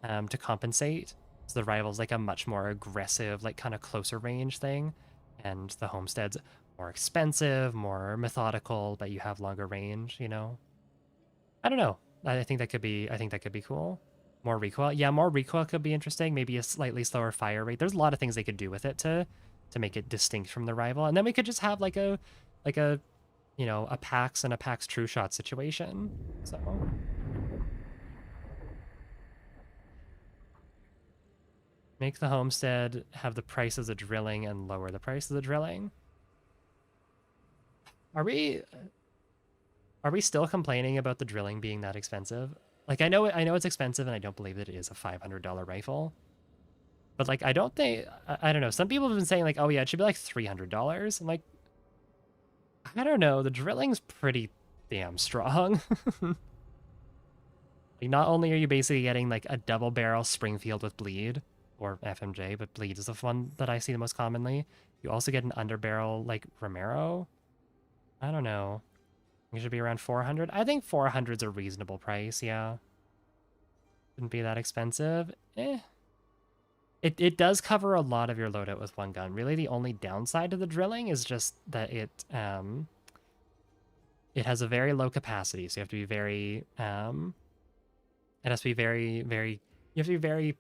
to compensate. So the rival's like a much more aggressive, like kind of closer range thing. And the Homestead's more expensive, more methodical, but you have longer range, you know? I don't know. I think that could be cool. More recoil. Yeah, more recoil could be interesting. Maybe a slightly slower fire rate. There's a lot of things they could do with it to make it distinct from the rival. And then we could just have like a you know, a PAX and a PAX True Shot situation. So make the Homestead have the prices of drilling and lower the price of the drilling. Are we still complaining about the drilling being that expensive? Like, I know it's expensive, and I don't believe that it is a $500 rifle. But like, I don't think, I don't know. Some people have been saying like, oh yeah, it should be like $300. I'm like, I don't know. The drilling's pretty damn strong. Like, not only are you basically getting like a double barrel Springfield with bleed, or FMJ, but bleed is the one that I see the most commonly. You also get an underbarrel like Romero. I don't know. It should be around 400. I think 400's a reasonable price, yeah. Shouldn't be that expensive. It does cover a lot of your loadout with one gun. Really, the only downside to the drilling is just that it has a very low capacity, so you have to be very it has to be very, very, you have to be very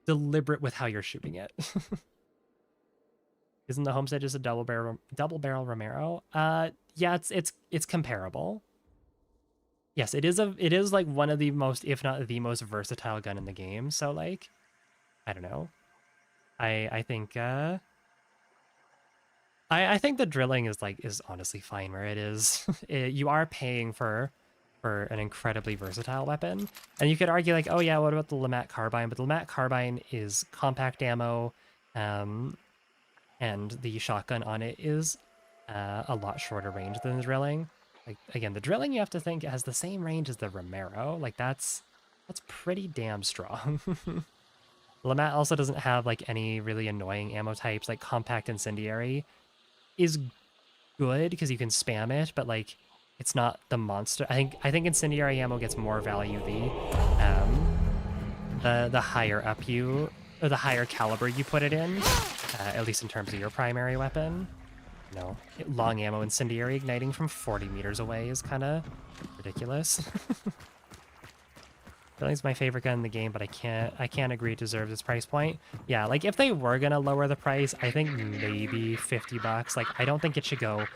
deliberate with how you're shooting it. Isn't the Homestead just a double barrel Romero? Yeah, it's comparable. Yes, it is like one of the most, if not the most versatile gun in the game. So like, I don't know. I think I think the drilling is honestly fine where it is. You are paying for an incredibly versatile weapon. And you could argue like, oh yeah, what about the Loadout carbine? But the Loadout carbine is compact ammo, and the shotgun on it is a lot shorter range than the drilling. Like, again, the drilling, you have to think, it has the same range as the Romero. Like, that's pretty damn strong. Loadout also doesn't have like any really annoying ammo types. Like compact incendiary is good because you can spam it, but like, it's not the monster. I think incendiary ammo gets more value the higher up you, or the higher caliber you put it in, at least in terms of your primary weapon. You know, long ammo incendiary igniting from 40 meters away is kind of ridiculous. Drilling's my favorite gun in the game, but I can't agree it deserves its price point. Yeah, like if they were gonna lower the price, I think maybe $50. Like, I don't think it should go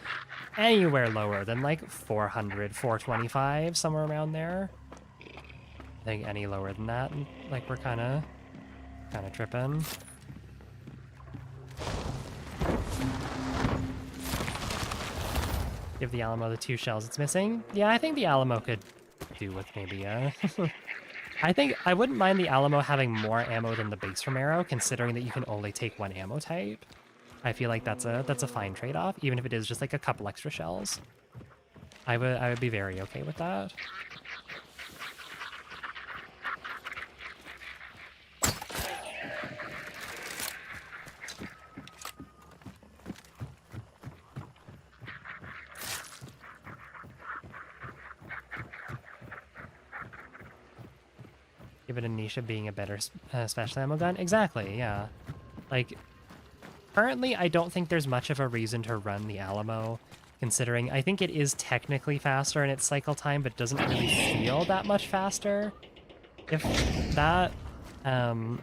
anywhere lower than like 400, 425, somewhere around there. I think any lower than that, like, we're kind of tripping. Give the Alamo the 2 shells it's missing. Yeah, I think the Alamo could do with maybe a... I think I wouldn't mind the Alamo having more ammo than the base Romero, considering that you can only take one ammo type. I feel like that's a fine trade-off, even if it is just like a couple extra shells. I would be very okay with that. Give it a niche of being a better special ammo gun. Exactly, yeah. Like, currently, I don't think there's much of a reason to run the Alamo, considering I think it is technically faster in its cycle time, but doesn't really feel that much faster. If that, and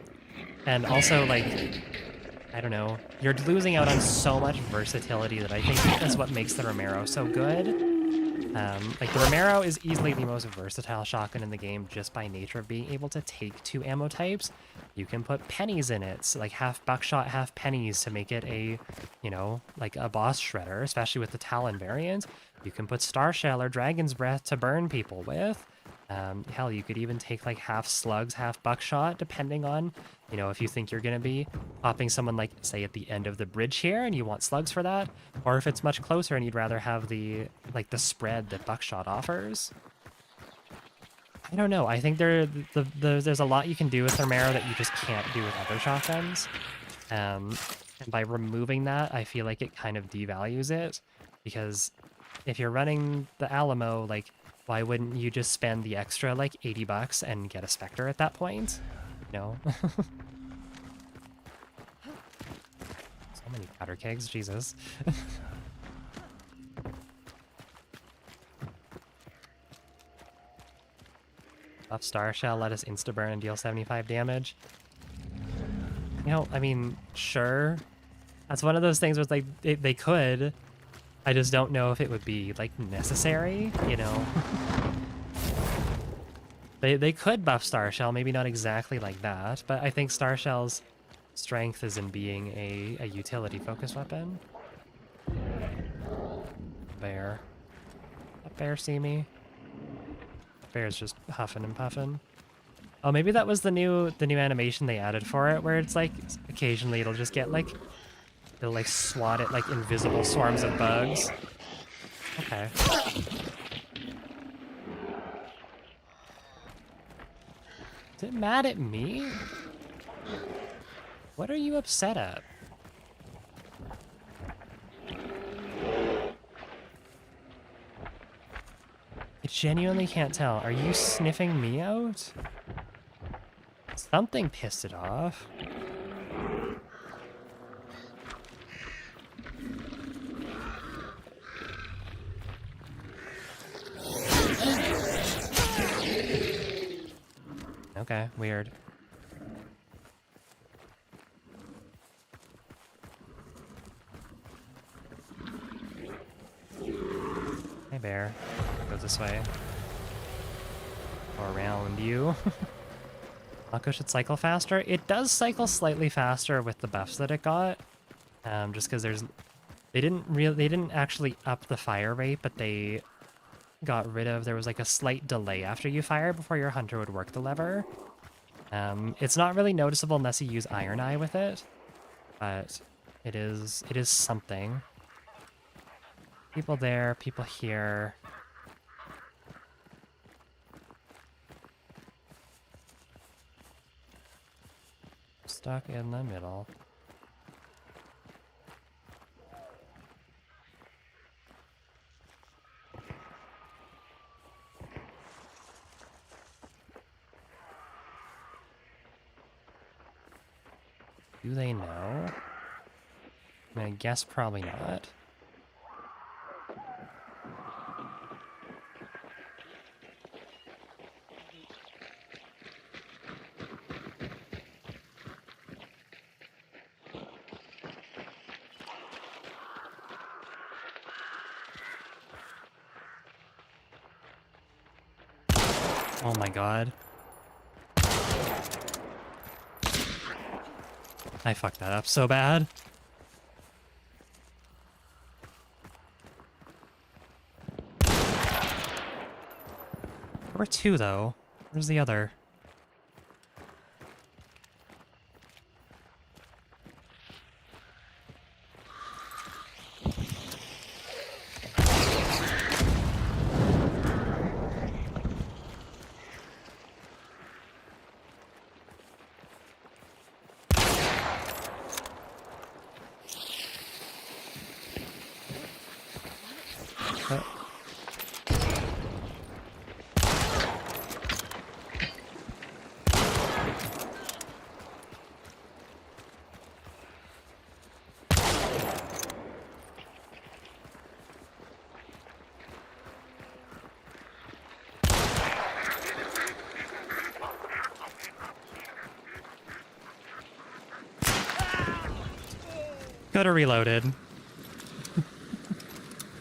also, like, I don't know, you're losing out on so much versatility that I think is what makes the Romero so good. Like, the Romero is easily the most versatile shotgun in the game just by nature of being able to take two ammo types. You can put pennies in it, so like half buckshot, half pennies to make it a, you know, like a boss shredder, especially with the Talon variant. You can put Star Shell or Dragon's Breath to burn people with. Hell, you could even take like half slugs, half buckshot, depending on, you know, if you think you're going to be popping someone like, say, at the end of the bridge here and you want slugs for that, or if it's much closer and you'd rather have the, like, the spread that buckshot offers. I don't know. I think there's a lot you can do with Romero that you just can't do with other shotguns. And by removing that, I feel like it kind of devalues it, because if you're running the Alamo, like, why wouldn't you just spend the extra, like, 80 bucks and get a Spectre at that point? No. So many powder kegs, Jesus. Buff Star Shell, let us insta-burn and deal 75 damage. You know, I mean, sure. That's one of those things where it's like, they could. I just don't know if it would be, like, necessary, you know? They could buff Star Shell, maybe not exactly like that, but I think Star Shell's strength is in being a utility-focused weapon. Bear. That bear see me? That bear's just huffing and puffing. Oh, maybe that was the new animation they added for it, where it's like, occasionally it'll just get like, it'll like swat at like invisible swarms of bugs. Okay. Is it mad at me? What are you upset at? I genuinely can't tell. Are you sniffing me out? Something pissed it off. Okay, weird. Hey, bear. Go this way. Or around you. Mako should cycle faster. It does cycle slightly faster with the buffs that it got. Just because they didn't actually up the fire rate, but they got rid of, there was like a slight delay after you fire before your hunter would work the lever. It's not really noticeable unless you use Iron Eye with it, but it is something. People there, people here. Stuck in the middle. Do they know? I mean, I guess probably not. Oh my god. I fucked that up so bad. There were two, though. Where's the other? Could have reloaded.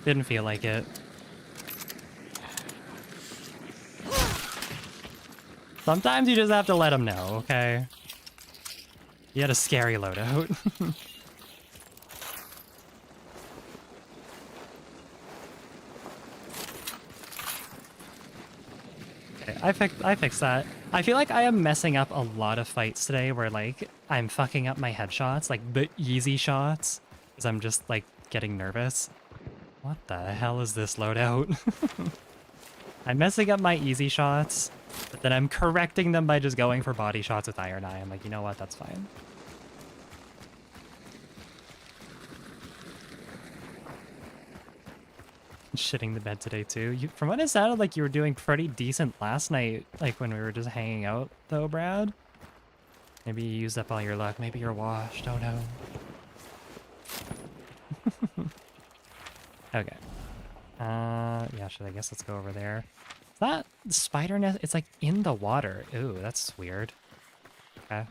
Didn't feel like it. Sometimes you just have to let them know, okay? You had a scary loadout. Okay, I fixed that. I feel like I am messing up a lot of fights today where, like, I'm fucking up my headshots, like the easy shots, because I'm just, like, getting nervous. What the hell is this loadout? I'm messing up my easy shots, but then I'm correcting them by just going for body shots with Iron Eye. I'm like, you know what, that's fine. Shitting the bed today too. From what it sounded like, you were doing pretty decent last night, like when we were just hanging out though, Brad. Maybe you used up all your luck. Maybe you're washed. Oh no. Okay. Yeah, I guess let's go over there. Is that spider nest? It's like in the water. Ooh, that's weird. Okay.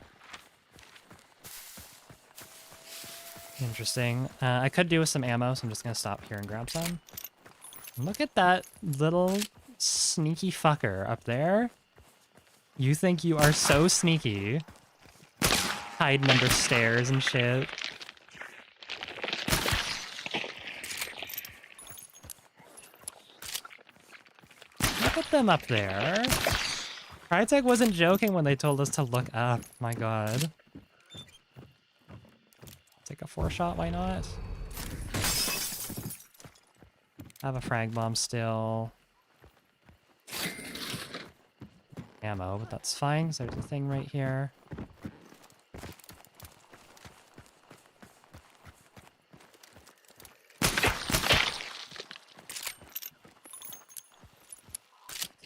Interesting. I could do with some ammo, so I'm just gonna stop here and grab some. Look at that little sneaky fucker up there. You think you are so sneaky. Hiding under stairs and shit. Look at them up there. Crytek wasn't joking when they told us to look up. My god. Take a 4-shot, why not? I have a frag bomb still. Ammo, but that's fine, because there's a thing right here.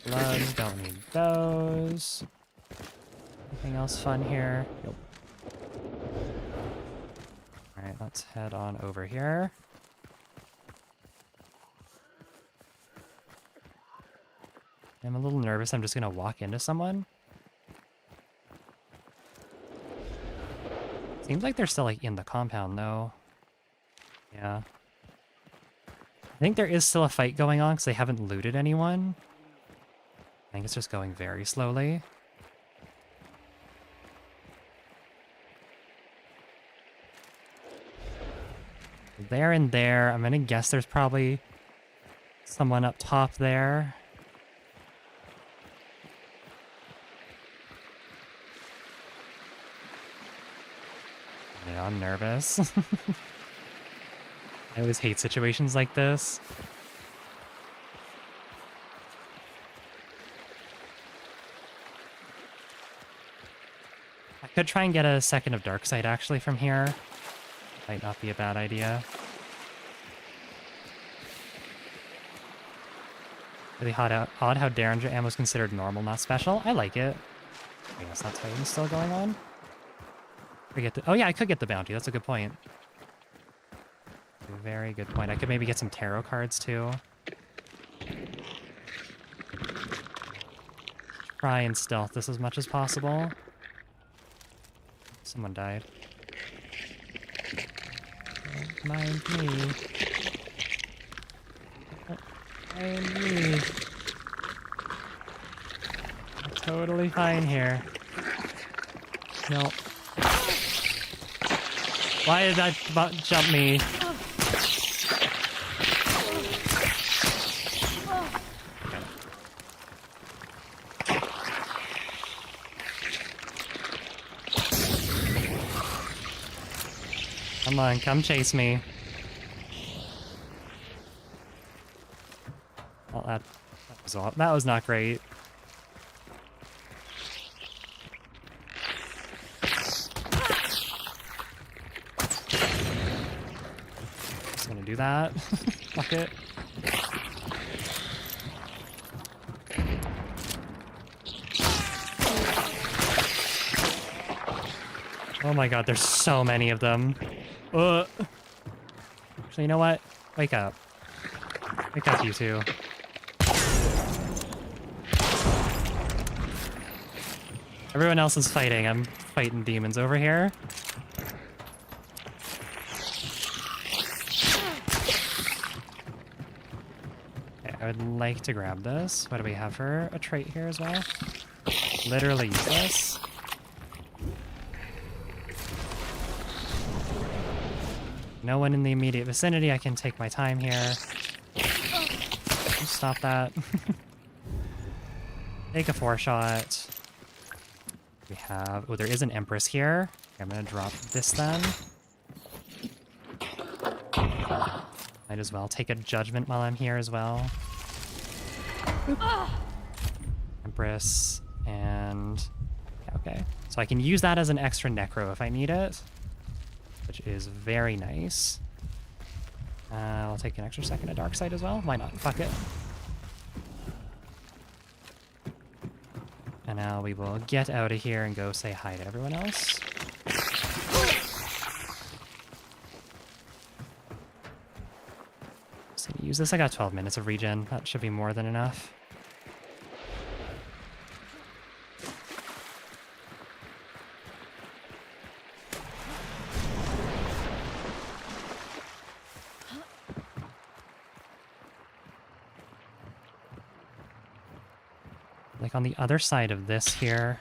Gloves, don't need those. Anything else fun here? Nope. Alright, let's head on over here. I'm a little nervous. I'm just gonna walk into someone. Seems like they're still like in the compound though. Yeah. I think there is still a fight going on because they haven't looted anyone. I think it's just going very slowly. There and there. I'm gonna guess there's probably someone up top there. Yeah, I'm nervous. I always hate situations like this. I could try and get a second of dark sight actually from here. Might not be a bad idea. Really odd how Derringer ammo is considered normal, not special. I like it. I guess that's fighting still going on. Oh yeah, I could get the bounty. That's a good point. A very good point. I could maybe get some tarot cards too. Try and stealth this as much as possible. Someone died. Don't mind me. Don't mind me. I'm totally fine here. No. Why did that jump me? Come on, come chase me. Well, that was not great. Just gonna do that. Fuck it. Oh my god, there's so many of them. Actually, you know what? Wake up. Wake up, you two. Everyone else is fighting. I'm fighting demons over here. Okay, I would like to grab this. What do we have for a trait here as well? Literally useless. No one in the immediate vicinity. I can take my time here. Stop that. Take a 4-shot. We have... Oh, there is an Empress here. Okay, I'm gonna drop this then. Might as well take a Judgment while I'm here as well. Empress and... Yeah, okay. So I can use that as an extra Necro if I need it, which is very nice. I'll take an extra second of Dark Side as well. Why not? Fuck it. And now we will get out of here and go say hi to everyone else. Just gonna use this. I got 12 minutes of regen. That should be more than enough. Like on the other side of this here.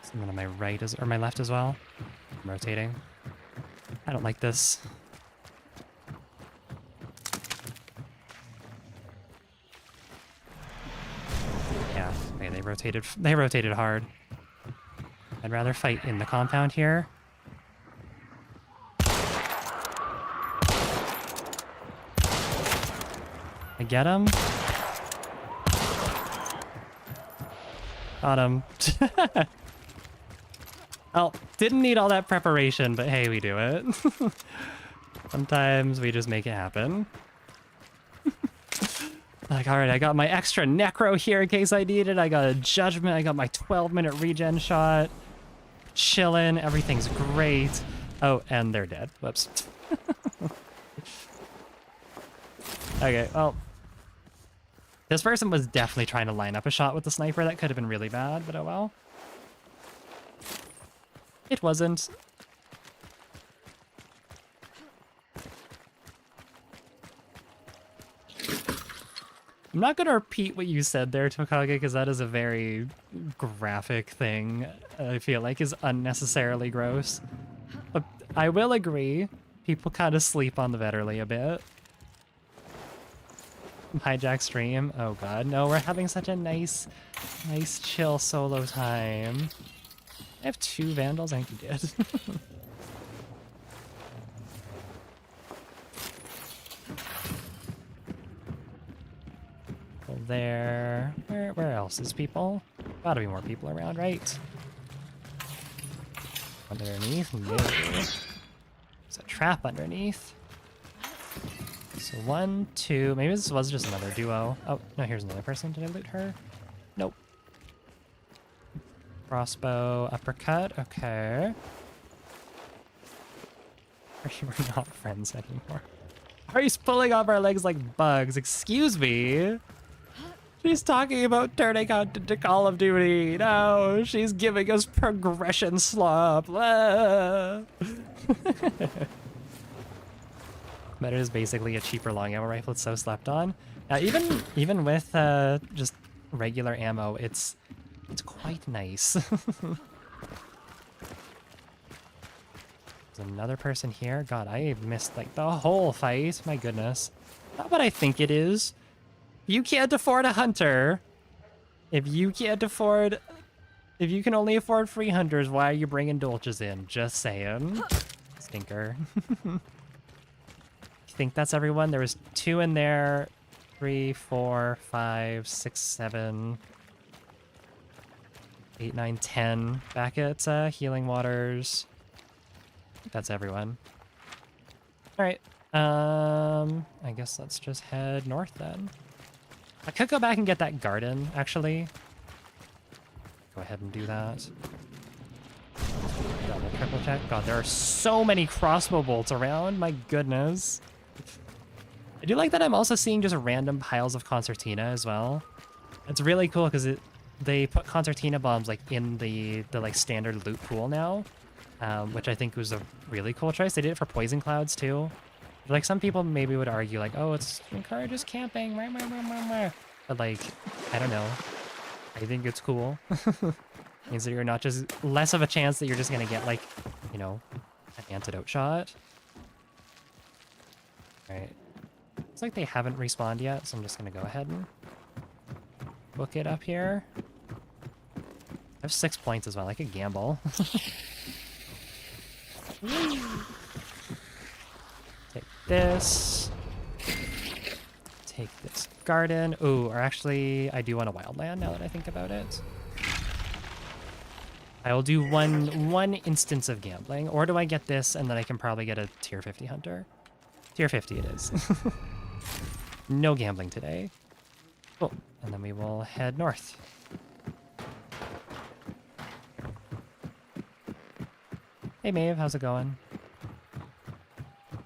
Someone on my right or my left as well. I'm rotating. I don't like this. Yeah, okay, they rotated hard. I'd rather fight in the compound here. I get him. Got him. Well, didn't need all that preparation, but hey, we do it. Sometimes we just make it happen. Like, alright, I got my extra Necro here in case I need it. I got a Judgment. I got my 12-minute regen shot. Chillin'. Everything's great. Oh, and they're dead. Whoops. Okay, well, this person was definitely trying to line up a shot with the sniper. That could have been really bad, but oh well. It wasn't. I'm not going to repeat what you said there, Tokage, because that is a very graphic thing I feel like is unnecessarily gross. But I will agree, people kind of sleep on the Vetterly a bit. Hijack stream. Oh god, no, we're having such a nice chill solo time. I have 2 Vandals? I think you did. Well, there. Where else is people? Gotta be more people around, right? Underneath? No. There's a trap underneath. So 1, 2, maybe this was just another duo. Oh, no, here's another person. Did I loot her? Nope. Crossbow, uppercut, okay. We're not friends anymore. He's pulling off our legs like bugs, excuse me. She's talking about turning out into Call of Duty. No, she's giving us progression slop. But it is basically a cheaper long ammo rifle. It's so slept on. Even with just regular ammo, it's quite nice. There's another person here. God, I missed like the whole fight. My goodness. Not what I think it is. You can't afford a hunter. If you can't afford, if you can only afford free hunters, why are you bringing dolches in? Just saying. Stinker. Think that's everyone? There was 2 in there. 3, 4, 5, 6, 7, 8, 9, 10. Back at Healing Waters. I think that's everyone. Alright. I guess let's just head north then. I could go back and get that garden, actually. Go ahead and do that. Double, triple check. God, there are so many crossbow bolts around. My goodness. I do like that I'm also seeing just random piles of concertina as well. It's really cool because they put concertina bombs like in the like standard loot pool now, which I think was a really cool choice. They did it for poison clouds too. Like some people maybe would argue like, oh, it's encourages camping, but like, I don't know. I think it's cool. Means that you're not just less of a chance that you're just gonna get like, you know, an antidote shot. All right. Looks like they haven't respawned yet, so I'm just gonna go ahead and book it up here. I have 6 points as well. I could gamble. Take this. Take this garden. Ooh, or actually, I do want a wildland now that I think about it. I will do one instance of gambling, or do I get this and then I can probably get a tier 50 hunter? Tier 50 it is. No gambling today. Cool. And then we will head north. Hey Maeve, how's it going?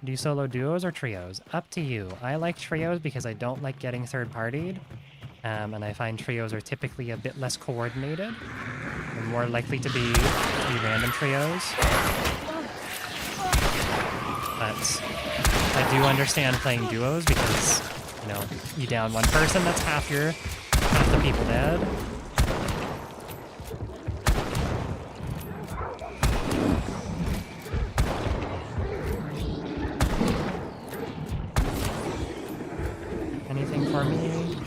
Do you solo duos or trios? Up to you. I like trios because I don't like getting third-partied. And I find trios are typically a bit less coordinated. And more likely to be random trios. But I do understand playing duos because, you know, you down one person, that's half the people dead. Anything for me?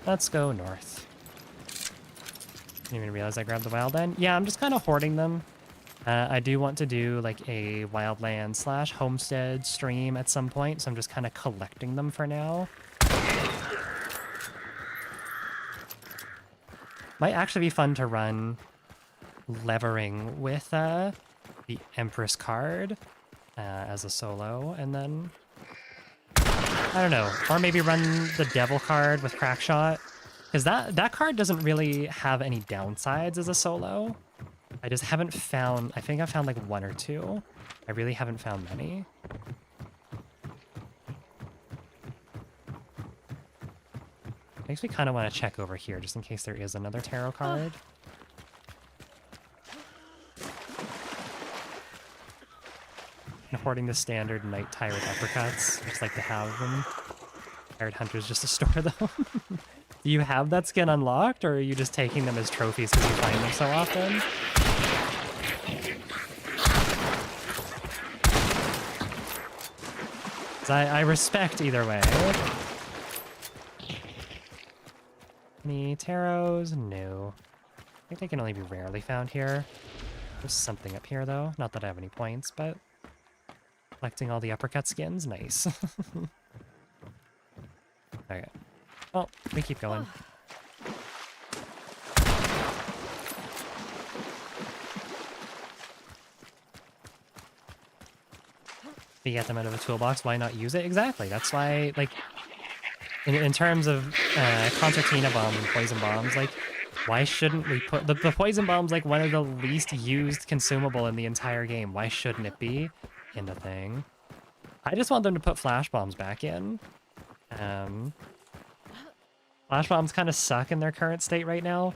Let's go north. Didn't even realize I grabbed the wildland. Yeah, I'm just kind of hoarding them. I do want to do like a wildland / homestead stream at some point, so I'm just kind of collecting them for now. Might actually be fun to run levering with the Empress card as a solo, and then I don't know, or maybe run the Devil card with Crackshot, because that card doesn't really have any downsides as a solo. I just haven't found, I think I've found like 1 or 2. I really haven't found many. Makes me kind of want to check over here just in case there is another tarot card. And hoarding the standard night tyrant uppercuts. I just like to have them. Tired hunters just to store them. Do you have that skin unlocked, or are you just taking them as trophies because you find them so often? I respect either way. Any tarots? No. I think they can only be rarely found here. There's something up here, though. Not that I have any points, but collecting all the uppercut skins, nice. Okay. Well, we keep going. If you get them out of a toolbox, why not use it? Exactly. That's why, like, in terms of concertina bombs and poison bombs, like, why shouldn't we put... The poison bomb's, like, one of the least used consumable in the entire game. Why shouldn't it be in the thing? I just want them to put flash bombs back in. Flash bombs kind of suck in their current state right now.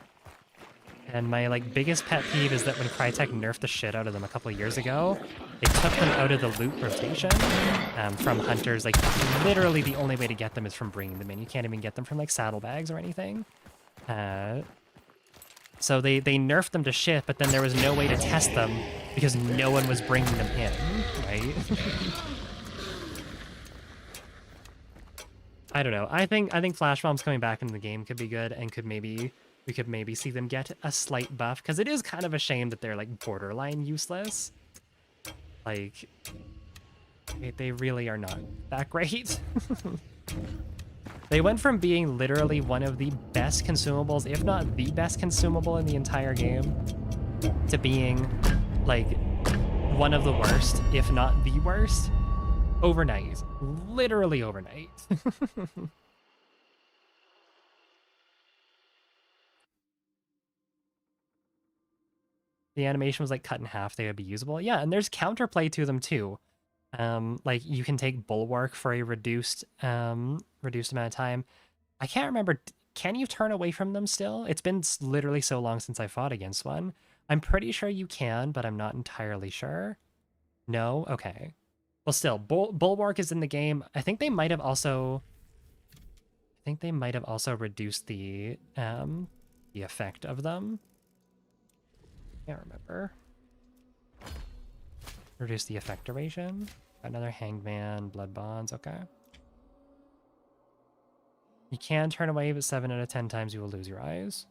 And my like biggest pet peeve is that when Crytek nerfed the shit out of them a couple of years ago, they took them out of the loot rotation from hunters. Like literally the only way to get them is from bringing them in. You can't even get them from like saddlebags or anything. So they nerfed them to shit, but then there was no way to test them because no one was bringing them in, right? I don't know. I think flash bombs coming back into the game could be good, and we could maybe see them get a slight buff, because it is kind of a shame that they're like borderline useless. Like they really are not that great. They went from being literally one of the best consumables, if not the best consumable in the entire game, to being like one of the worst, if not the worst, overnight. Literally overnight. The animation was like cut in half, they would be usable. Yeah, and there's counterplay to them too. Like you can take Bulwark for a reduced amount of time. I can't remember. Can you turn away from them still? It's been literally so long since I fought against one. I'm pretty sure you can, but I'm not entirely sure. No? Okay. Well, still, Bulwark is in the game. I think they might have also reduced the effect of them. Can't remember. Reduce the effect duration. Another Hangman, Blood Bonds. Okay. You can turn away, but 7 out of 10 times you will lose your eyes.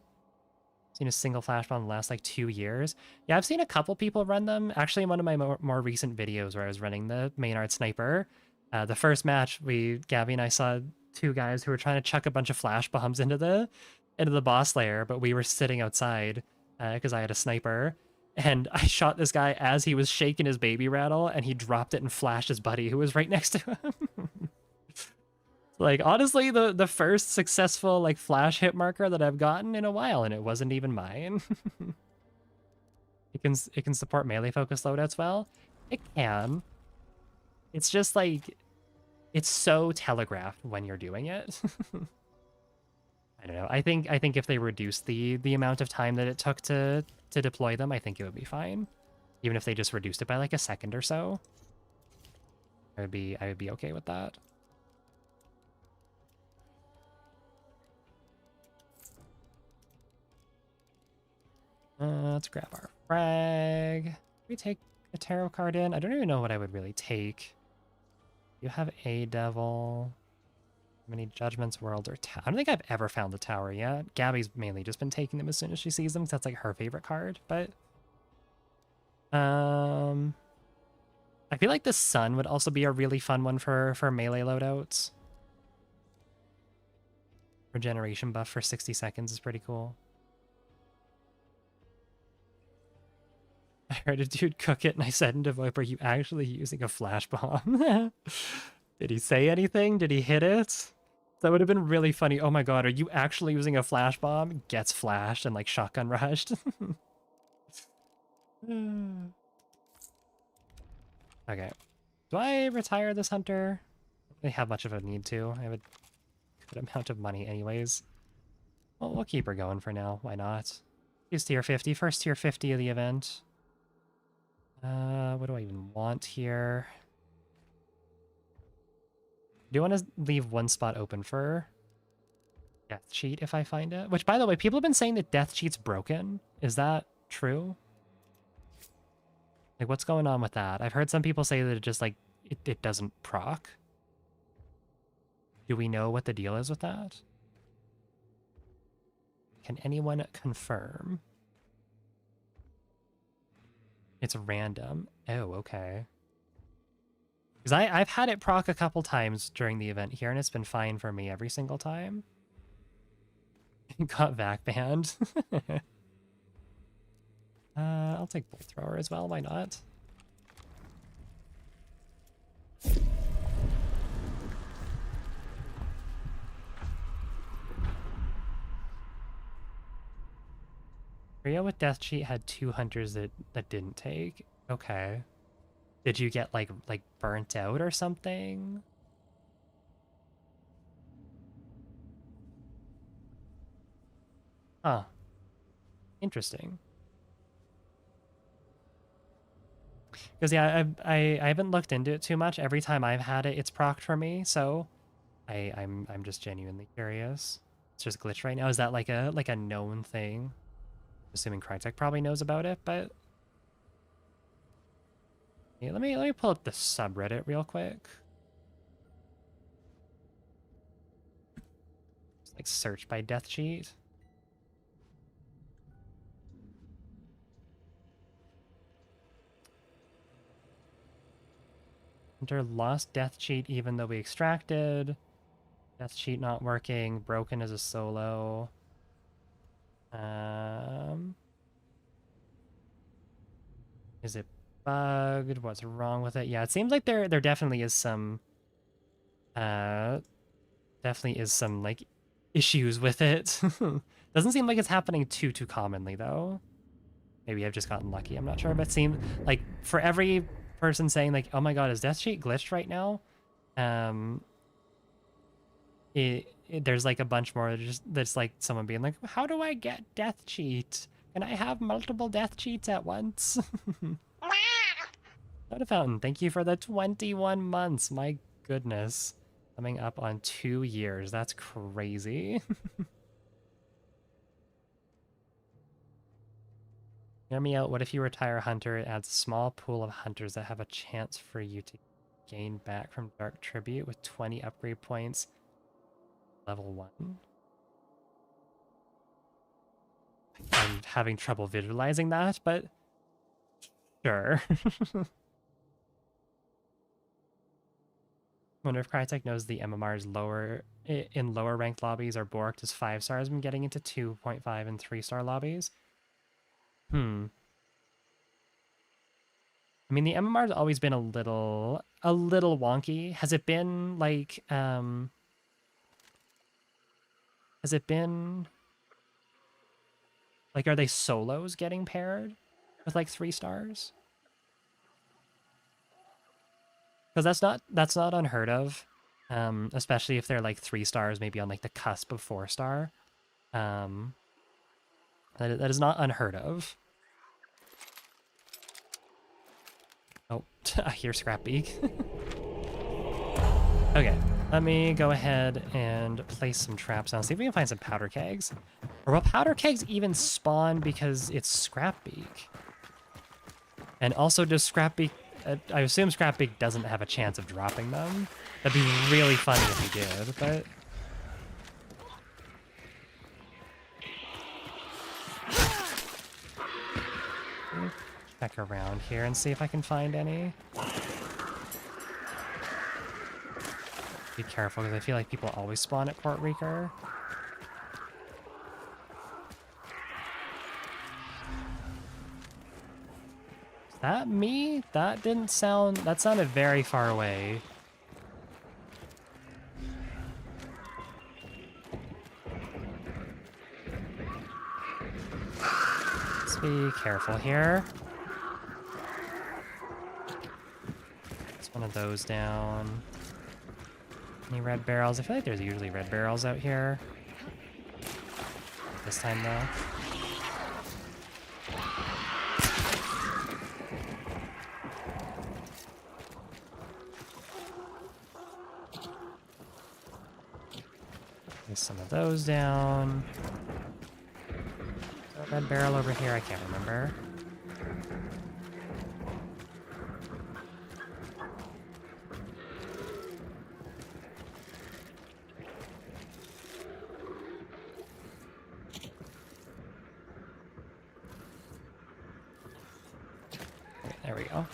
Seen a single flash bomb last like 2 years. Yeah, I've seen a couple people run them. Actually, in one of my more recent videos where I was running the Maynard Sniper, the first match, Gabby and I saw 2 guys who were trying to chuck a bunch of flash bombs into the boss lair, but we were sitting outside because I had a sniper. And I shot this guy as he was shaking his baby rattle, and he dropped it and flashed his buddy who was right next to him. Like, honestly, the first successful, like, flash hit marker that I've gotten in a while, and it wasn't even mine. It can support melee focus loadouts well. It can. It's just, like, it's so telegraphed when you're doing it. I don't know. I think if they reduced the amount of time that it took to deploy them, I think it would be fine. Even if they just reduced it by, like, a second or so. I would be okay with that. Let's grab our frag. Can we take a tarot card in? I don't even know what I would really take. You have a devil. How many judgments, worlds, or tower? I don't think I've ever found the tower yet. Gabby's mainly just been taking them as soon as she sees them, because that's like her favorite card. But I feel like the sun would also be a really fun one for melee loadouts. Regeneration buff for 60 seconds is pretty cool. I heard a dude cook it, and I said into VoIP, are you actually using a flash bomb? Did he say anything? Did he hit it? That would have been really funny. Oh my god, are you actually using a flash bomb? Gets flashed and like shotgun rushed. Okay. Do I retire this hunter? I don't really have much of a need to. I have a good amount of money anyways. Well, we'll keep her going for now. Why not? Use tier 50. First tier 50 of the event. What do I even want here? Do you want to leave one spot open for death cheat if I find it? Which, by the way, people have been saying that death cheat's broken. Is that true? Like, what's going on with that? I've heard some people say that it just, like, it doesn't proc. Do we know what the deal is with that? Can anyone confirm? It's random. Oh, okay. Because I've had it proc a couple times during the event here, and it's been fine for me every single time. Got vac banned. I'll take Bolt Thrower as well, why not? Rio with Death Cheat had 2 hunters that didn't take. Okay. Did you get like burnt out or something? Huh. Interesting. Because yeah, I haven't looked into it too much. Every time I've had it, it's procced for me, so I'm just genuinely curious. It's just glitched right now. Is that like a known thing? Assuming Crytek probably knows about it, but yeah, let me pull up the subreddit real quick. Like search by death cheat. Hunter lost death cheat even though we extracted. Death cheat not working. Broken as a solo. Is it bugged? What's wrong with it? Yeah, it seems like there definitely is some like issues with it. Doesn't seem like it's happening too commonly though. Maybe I've just gotten lucky. I'm not sure, but it seems like for every person saying like, "Oh my god, is death cheat glitched right now?" There's like a bunch more that's like someone being like, "How do I get death cheat? Can I have multiple death cheats at once?" Soda Fountain, thank you for the 21 months. My goodness. Coming up on 2 years. That's crazy. Hear me out. What if you retire Hunter? It adds a small pool of hunters that have a chance for you to gain back from Dark Tribute with 20 upgrade points. Level 1. I'm having trouble visualizing that, but sure. Wonder if Crytek knows the MMRs in lower ranked lobbies are borked as 5 stars when getting into 2.5 and 3-star lobbies. I mean, the MMR's always been a little wonky. Has it been like are they solos getting paired with like 3 stars? Because that's not unheard of, especially if they're like 3 stars, maybe on like the cusp of 4-star. That is not unheard of. Oh, I hear Scrapbeak. Okay, let me go ahead and place some traps down. See if we can find some powder kegs. Or will powder kegs even spawn because it's Scrapbeak? And also, does Scrapbeak... I assume Scrapbeak doesn't have a chance of dropping them. That'd be really funny if he did, but... Check around here and see if I can find any. Be careful, because I feel like people always spawn at Port Reeker. Is that me? That didn't sound... That sounded very far away. Let's be careful here. It's one of those down. Any red barrels? I feel like there's usually red barrels out here. This time, though. Place some of those down. Is there a red barrel over here? I can't remember. There we go.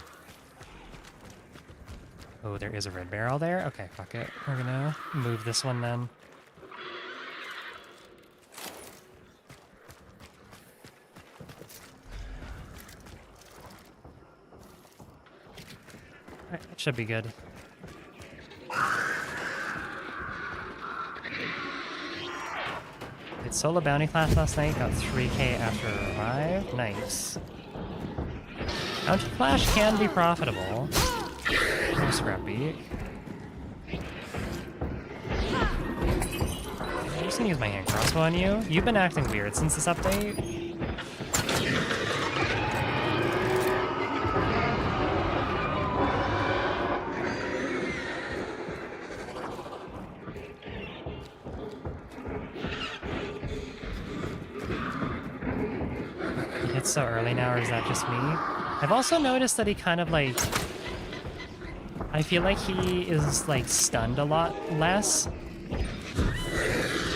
Oh, there is a red barrel there? Okay, fuck it. We're gonna move this one then. Alright, that should be good. Did solo bounty class last night, got 3k after a revive. Nice. Bounty Clash can be profitable. Oh, Scrapbeak. I'm just gonna use my hand crossbow on you. You've been acting weird since this update. It's so early now, or is that just me? I've also noticed that he kind of like... I feel like he is like stunned a lot less.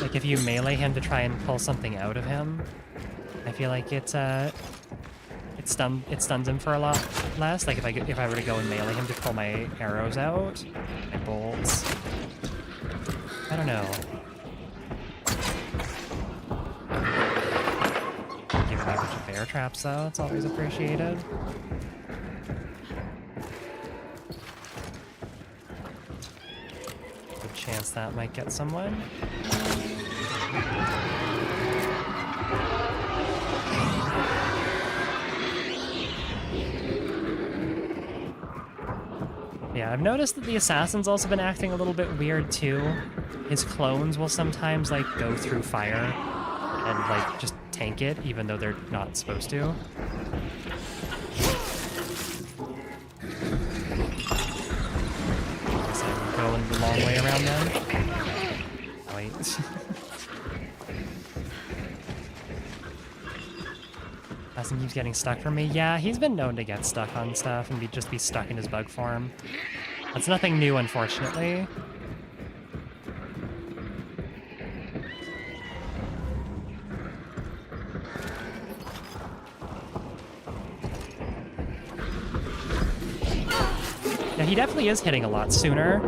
Like Like, if you melee him to try and pull something out of him, I feel like it stuns him for a lot less. Like, if I were to go and melee him to pull my arrows out, my bolts. I don't know. Give him a bunch of bear traps, though. It's always appreciated. Good chance that might get someone. Yeah, I've noticed that the assassin's also been acting a little bit weird too. His clones will sometimes like go through fire and like just tank it even though they're not supposed to. Guess I'm going the long way around then. Oh, wait. Assassin keeps getting stuck for me. Yeah, he's been known to get stuck on stuff and just be stuck in his bug form. That's nothing new, unfortunately. Yeah, he definitely is hitting a lot sooner.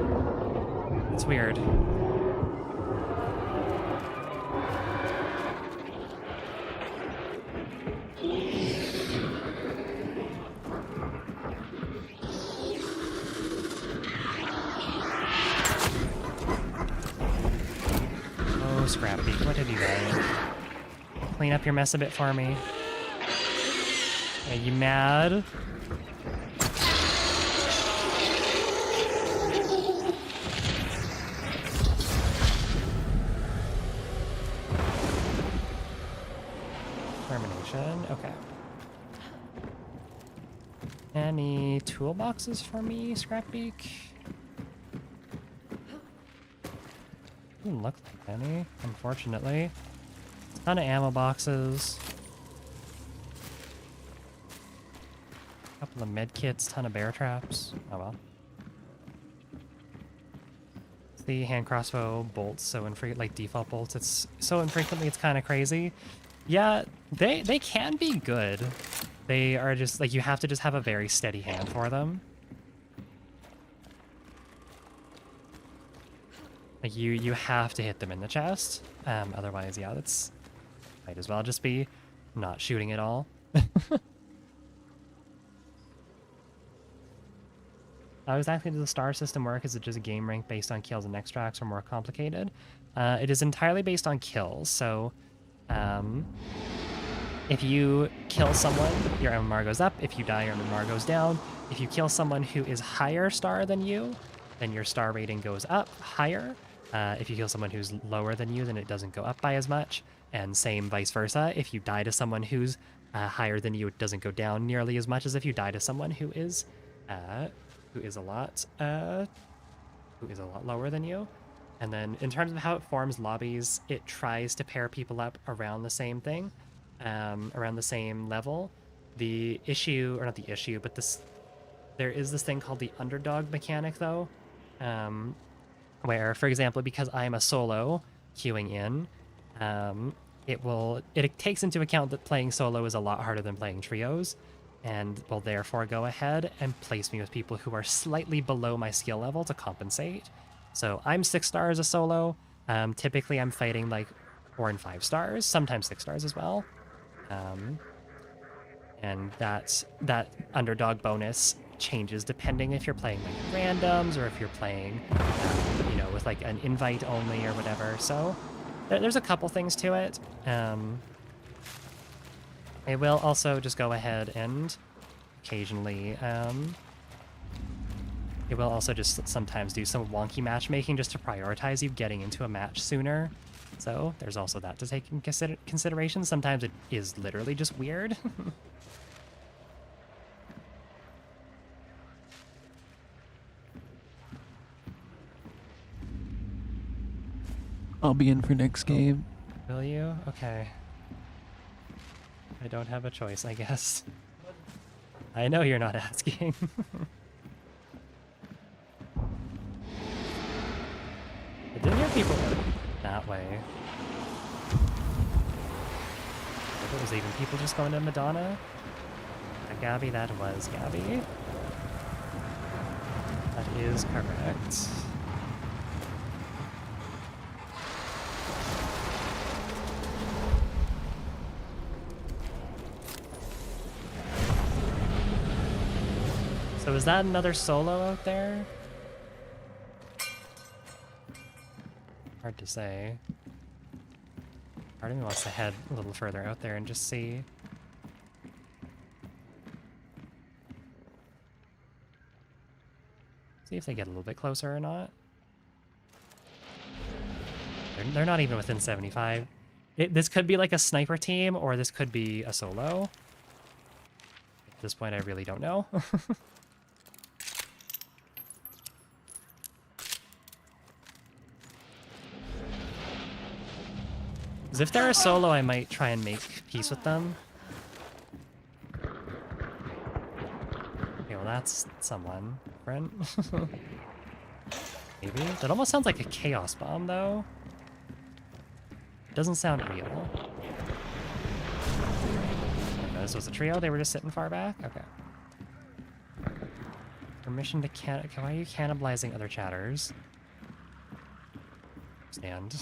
It's weird. Scrappy, what have you done? Clean up your mess a bit for me. Are you mad? Termination, okay. Any toolboxes for me, Scrapbeak? Doesn't look like any, unfortunately. Ton of ammo boxes. Couple of med kits, ton of bear traps. Oh well. The hand crossbow bolts so infrequent, like default bolts. It's so infrequently, it's kind of crazy. Yeah, they can be good. They are just like you have to just have a very steady hand for them. Like you have to hit them in the chest. Otherwise, yeah, that's might as well just be not shooting at all. How exactly does the star system work? Is it just a game rank based on kills and extracts or more complicated? It is entirely based on kills. So if you kill someone, your MMR goes up. If you die, your MMR goes down. If you kill someone who is higher star than you, then your star rating goes up higher. If you kill someone who's lower than you, then it doesn't go up by as much. And same vice versa. If you die to someone who's higher than you, it doesn't go down nearly as much as if you die to someone who is a lot lower than you. And then in terms of how it forms lobbies, it tries to pair people up around the same thing, around the same level. The issue, or not the issue, but there is this thing called the underdog mechanic though, where, for example, because I am a solo queuing in, it takes into account that playing solo is a lot harder than playing trios, and will therefore go ahead and place me with people who are slightly below my skill level to compensate. So I'm 6 stars a solo. Typically I'm fighting like 4 and 5 stars, sometimes 6 stars as well. And that underdog bonus changes depending if you're playing like randoms or if you're playing, with like an invite only or whatever. So there's a couple things to it. I will also just go ahead and occasionally, it will also just sometimes do some wonky matchmaking just to prioritize you getting into a match sooner. So there's also that to take in consideration. Sometimes it is literally just weird. I'll be in for next game. Will you? Okay. I don't have a choice, I guess. I know you're not asking. I did hear people. that way. If it was even people just going to Madonna. Gabby, that was Gabby. That is correct. So is that another solo out there? Hard to say. Part of me wants to head a little further out there and just see. See if they get a little bit closer or not. They're not even within 75. This could be like a sniper team, or this could be a solo. At this point, I really don't know. Because if they're a solo, I might try and make peace with them. Okay, well that's someone different. Maybe? That almost sounds like a chaos bomb, though. It doesn't sound real. Okay, this was a trio? They were just sitting far back? Okay. Permission to why are you cannibalizing other chatters? Stand.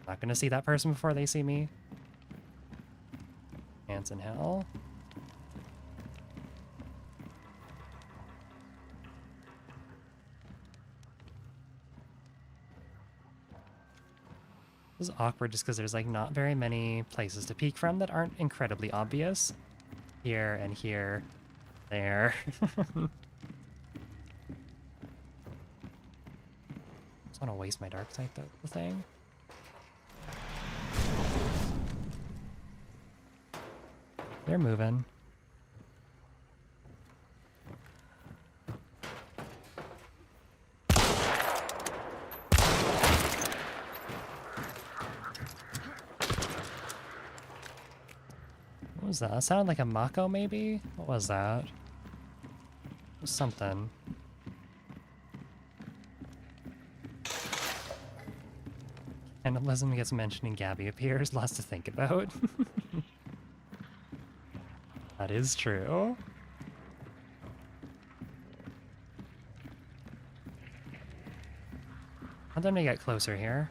Not gonna see that person before they see me. Ants in hell. This is awkward just because there's like not very many places to peek from that aren't incredibly obvious. Here and here, there. Just want to waste my dark type the thing. They're moving. What was that? That sounded like a Mako, maybe? What was that? It was something. Cannibalism gets mentioned and Gabby appears. Lots to think about. That is true. Want them to get closer here.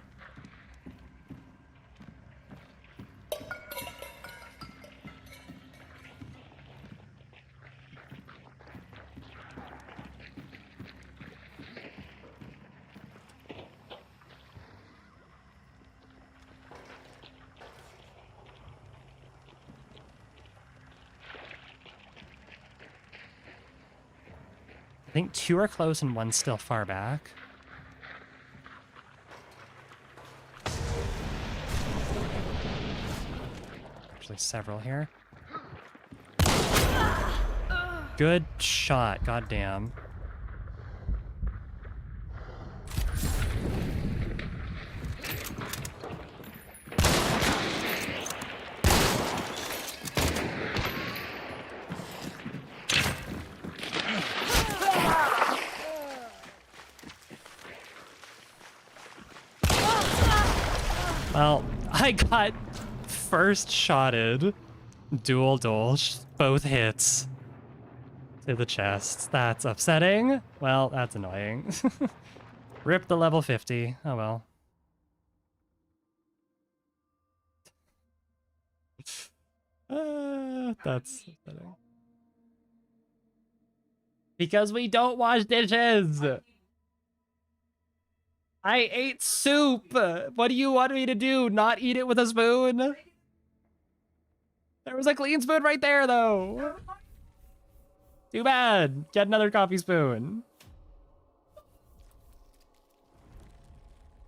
I think 2 are close and 1's still far back. Actually, several here. Good shot, goddamn. Well, I got first shotted, dual dolch, both hits to the chest. That's upsetting. Well, that's annoying. Rip the level 50. Oh well. That's upsetting. Because we don't wash dishes! I ate soup! What do you want me to do? Not eat it with a spoon? There was a clean spoon right there, though! Too bad! Get another coffee spoon.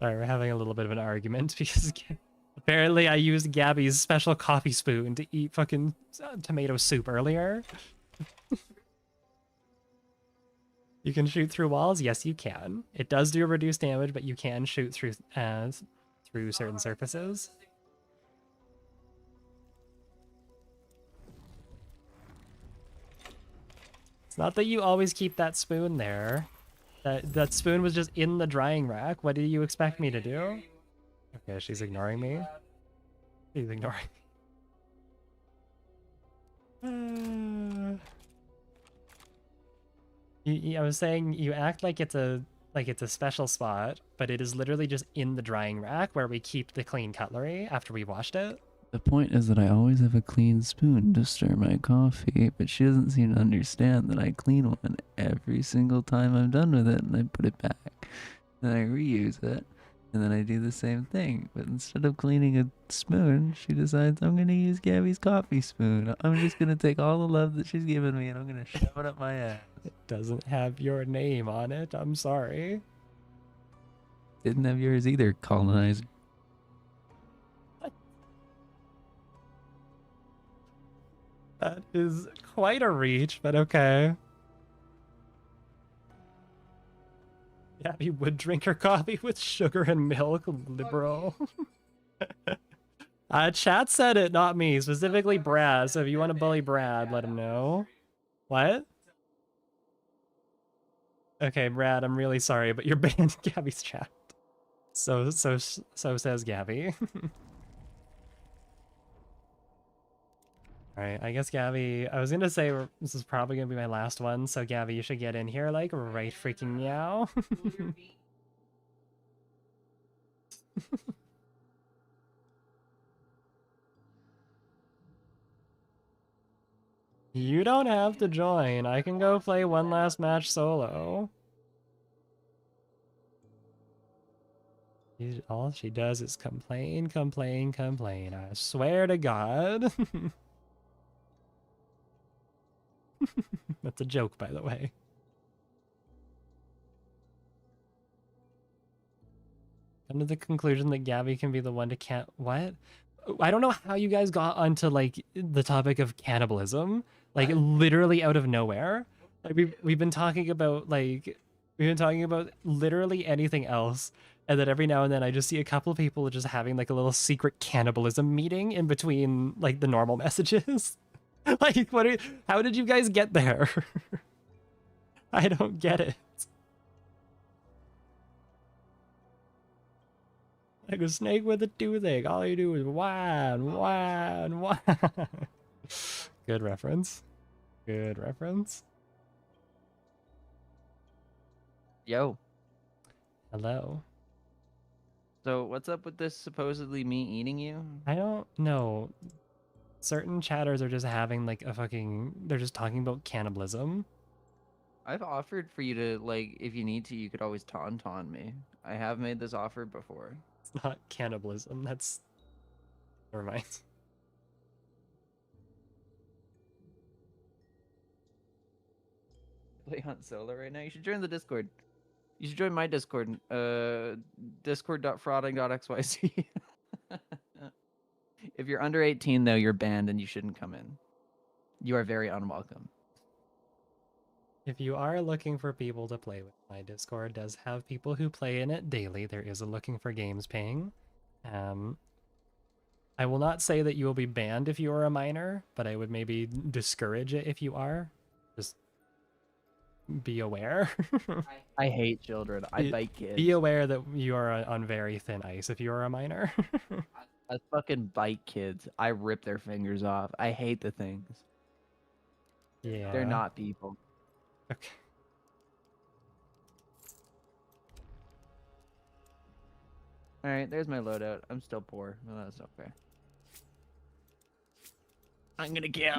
Sorry, we're having a little bit of an argument because apparently I used Gabby's special coffee spoon to eat fucking tomato soup earlier. You can shoot through walls? Yes, you can. It does do reduced damage, but you can shoot through through certain surfaces. It's not that you always keep that spoon there. That spoon was just in the drying rack. What do you expect me to do? Okay, she's ignoring me. She's ignoring me. I was saying you act like it's a special spot, but it is literally just in the drying rack where we keep the clean cutlery after we washed it. The point is that I always have a clean spoon to stir my coffee, but she doesn't seem to understand that I clean one every single time I'm done with it, and I put it back. Then I reuse it, and then I do the same thing. But instead of cleaning a spoon, she decides I'm going to use Gabby's coffee spoon. I'm just going to take all the love that she's given me, and I'm going to shove it up my ass. It doesn't have your name on it. I'm sorry. Didn't have yours either, colonizer. That is quite a reach, but okay. Gabby would drink her coffee with sugar and milk, liberal. Chat said it, not me. Specifically Brad, so if you want to bully Brad, let him know. What? Okay, Brad, I'm really sorry, but you're banned in Gabby's chat. So says Gabby. Alright, I guess Gabby, I was gonna say this is probably gonna be my last one, so Gabby, you should get in here, like, right freaking meow. You don't have to join, I can go play one last match solo. All she does is complain, complain, complain, I swear to God. That's a joke, by the way. Come to the conclusion that Gabby can be the one to what? I don't know how you guys got onto like the topic of cannibalism, like literally out of nowhere. Like we've been talking about literally anything else, and then every now and then I just see a couple of people just having like a little secret cannibalism meeting in between like the normal messages. Like, how did you guys get there? I don't get it. Like a snake with a toothache. All you do is whine, whine, whine. Good reference. Good reference. Yo. Hello. So what's up with this supposedly me eating you? I don't know. Certain chatters are just having like they're just talking about cannibalism. I've offered for you to, like, if you need to, you could always taunt me. I have made this offer before. It's not cannibalism, that's... Never mind. Play on solo right now? You should join the Discord. You should join my Discord. Discord.frauding.xyz. If you're under 18, though, you're banned and you shouldn't come in. You are very unwelcome. If you are looking for people to play with, my Discord does have people who play in it daily. There is a looking for games ping. I will not say that you will be banned if you are a minor, but I would maybe discourage it if you are. Just be aware. I hate children. I bite kids. Be aware that you are on very thin ice if you are a minor. I fucking bite kids. I rip their fingers off. I hate the things. Yeah. They're not people. Okay. Alright, there's my loadout. I'm still poor. Well, that's okay. I'm gonna kill.